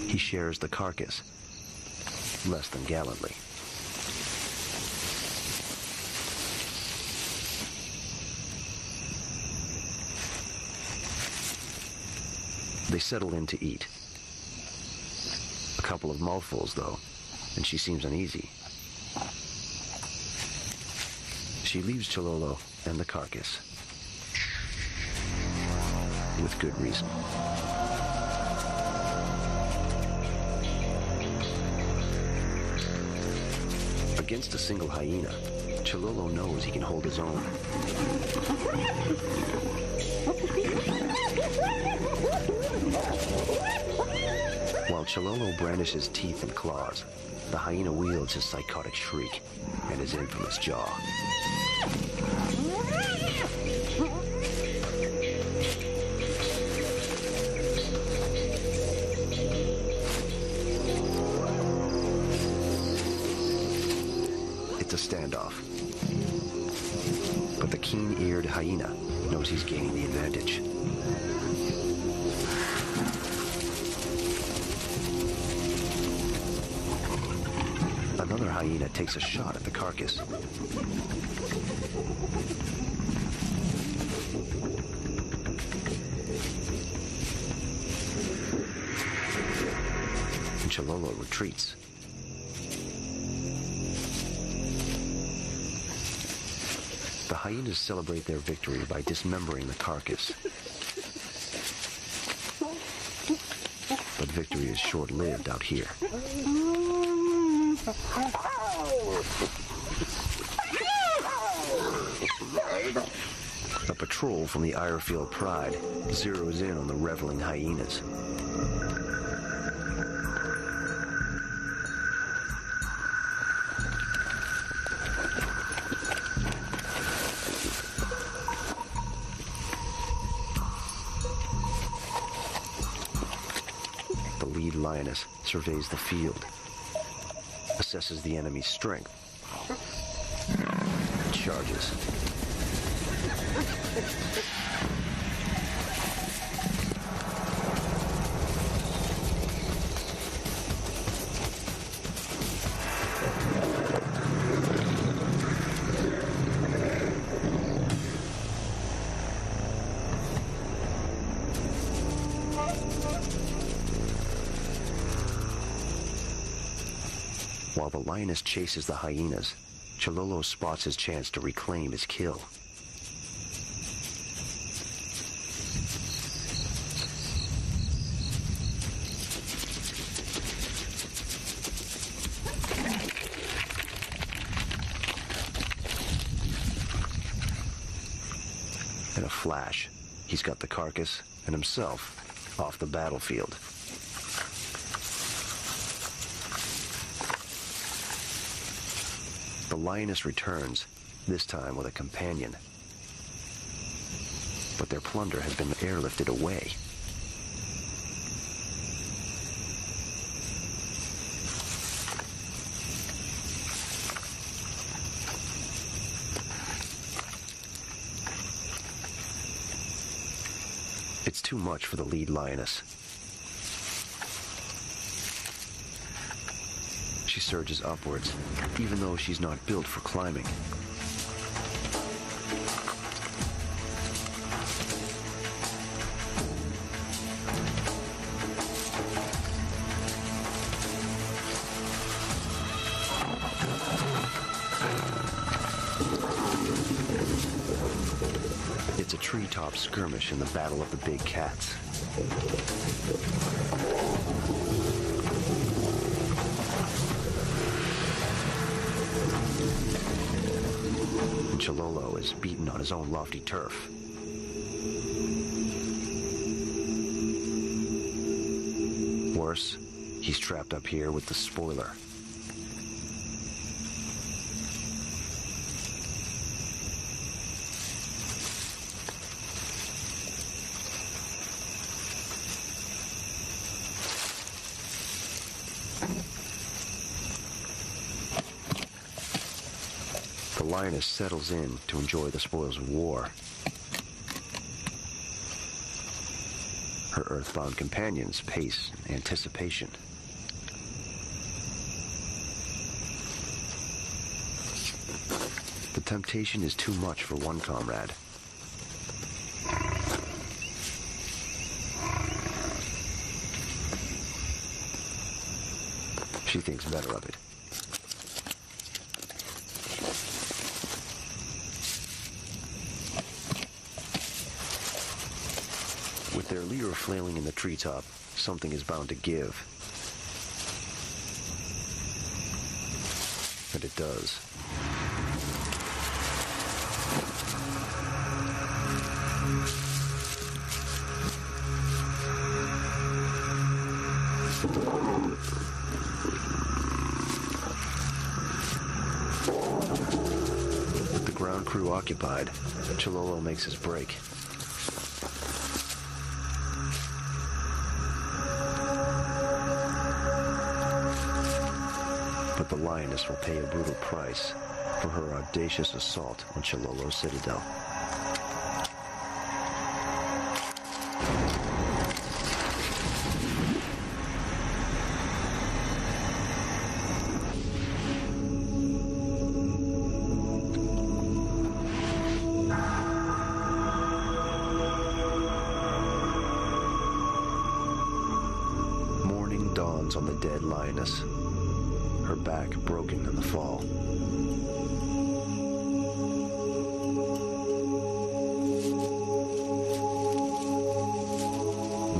He shares the carcass, less than gallantly. They settle in to eat. A couple of mouthfuls, though, and she seems uneasy. She leaves Chilolo and the carcass. With good reason. Against a single hyena, Chilolo knows he can hold his own. While Chilolo brandishes teeth and claws, the hyena wields his psychotic shriek and his infamous jaw. It's a standoff. But the keen-eared hyena knows he's gaining the advantage. Another hyena takes a shot at the carcass. And Chilolo retreats. The hyenas celebrate their victory by dismembering the carcass. But victory is short-lived out here. A patrol from the Irefield Pride zeroes in on the reveling hyenas. The lead lioness surveys the field, assesses the enemy's strength, charges. While the lioness chases the hyenas, Chilolo spots his chance to reclaim his kill. In a flash, he's got the carcass and himself off the battlefield. The lioness returns, this time with a companion. But their plunder has been airlifted away. too much for the lead lioness. She surges upwards, even though she's not built for climbing. It's a treetop skirmish in the battle of the big cats. And Chilolo is beaten on his own lofty turf. Worse, he's trapped up here with the spoiler. The lioness settles in to enjoy the spoils of war. Her earthbound companions pace in anticipation. The temptation is too much for one comrade. She thinks better of it. With their leader flailing in the treetop, something is bound to give. And it does. With the ground crew occupied, Chilolo makes his break. But the lioness will pay a brutal price for her audacious assault on Chilolo's citadel. Morning dawns on the dead lioness, her back broken in the fall.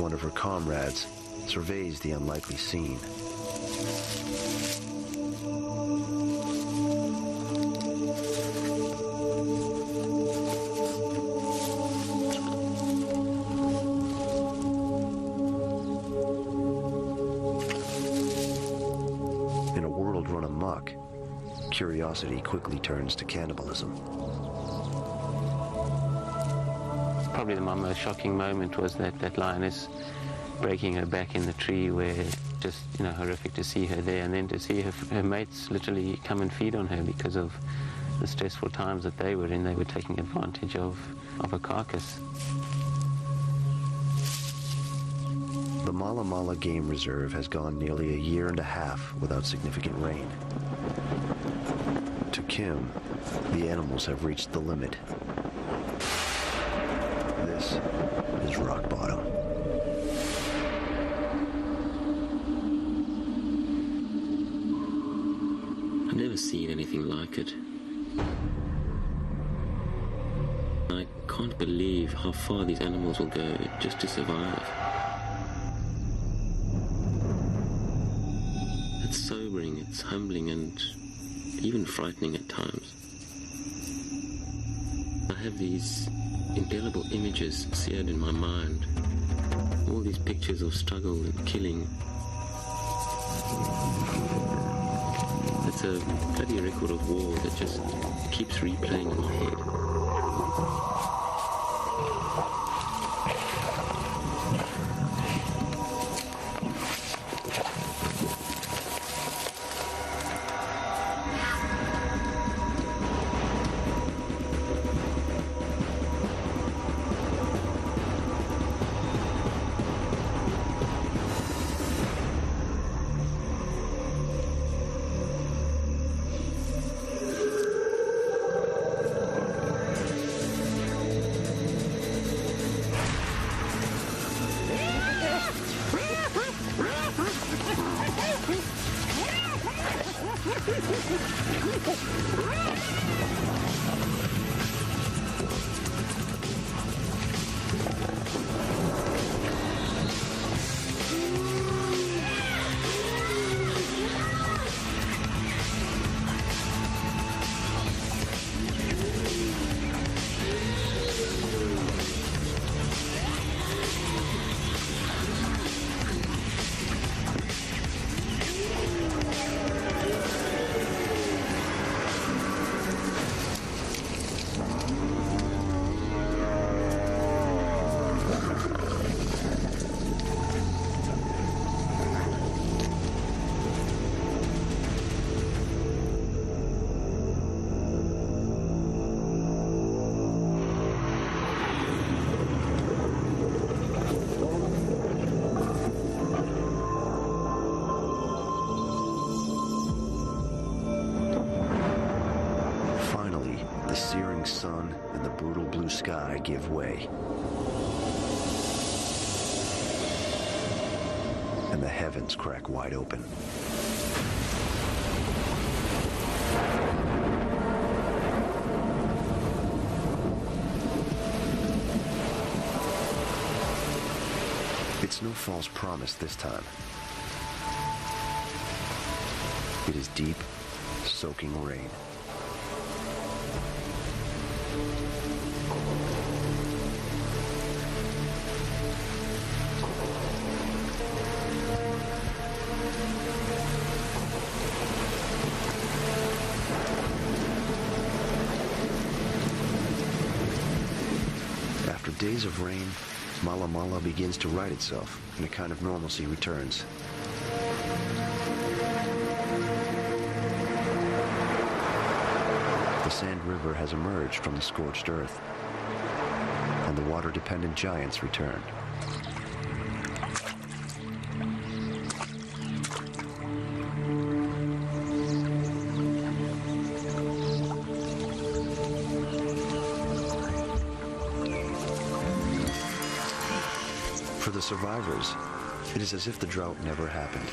One of her comrades surveys the unlikely scene. In a world run amok, curiosity quickly turns to cannibalism. Probably my most shocking moment was that lioness breaking her back in the tree, where just, horrific to see her there, and then to see her mates literally come and feed on her because of the stressful times that they were in. They were taking advantage of a carcass. The Mala Mala Game Reserve has gone nearly a year and a half without significant rain. To Kim, the animals have reached the limit. This is rock bottom. I've never seen anything like it. I can't believe how far these animals will go just to survive. It's sobering, it's humbling, and even frightening at times. I have these indelible images seared in my mind. All these pictures of struggle and killing. It's a bloody record of war that just keeps replaying in my head. The searing sun and the brutal blue sky give way. And the heavens crack wide open. It's no false promise this time. It is deep, soaking rain. After days of rain, Mala Mala begins to right itself, and a kind of normalcy returns. The Sand River has emerged from the scorched earth, and the water-dependent giants return. For the survivors, it is as if the drought never happened.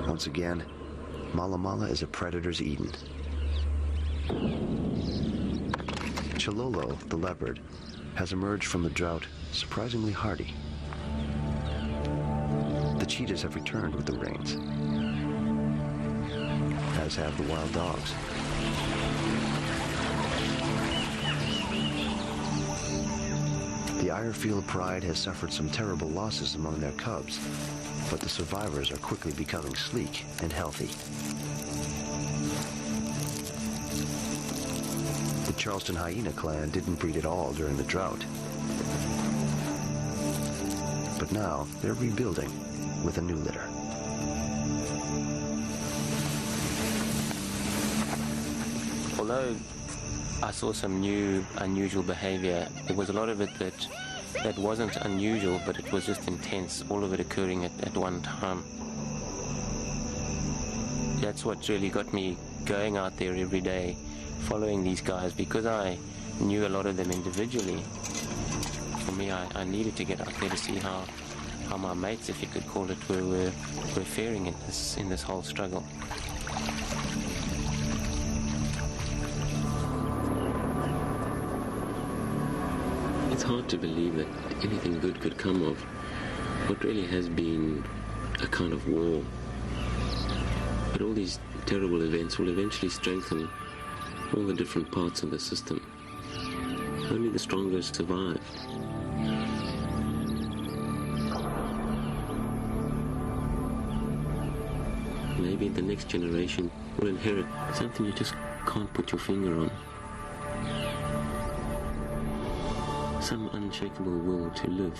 Once again, Mala Mala is a predator's Eden. Chololo, the leopard, has emerged from the drought surprisingly hardy. The cheetahs have returned with the rains, as have the wild dogs. The Ironfield pride has suffered some terrible losses among their cubs, but the survivors are quickly becoming sleek and healthy. The Charleston hyena clan didn't breed at all during the drought. But now they're rebuilding with a new litter. Although I saw some new, unusual behavior, there was a lot of it that wasn't unusual, but it was just intense, all of it occurring at one time. That's what really got me going out there every day, following these guys, because I knew a lot of them individually. For me, I needed to get out there to see how my mates, if you could call it, were faring in this whole struggle. It's hard to believe that anything good could come of what really has been a kind of war. But all these terrible events will eventually strengthen all the different parts of the system. Only the strongest survive. Maybe the next generation will inherit something you just can't put your finger on. Some unshakable will to live.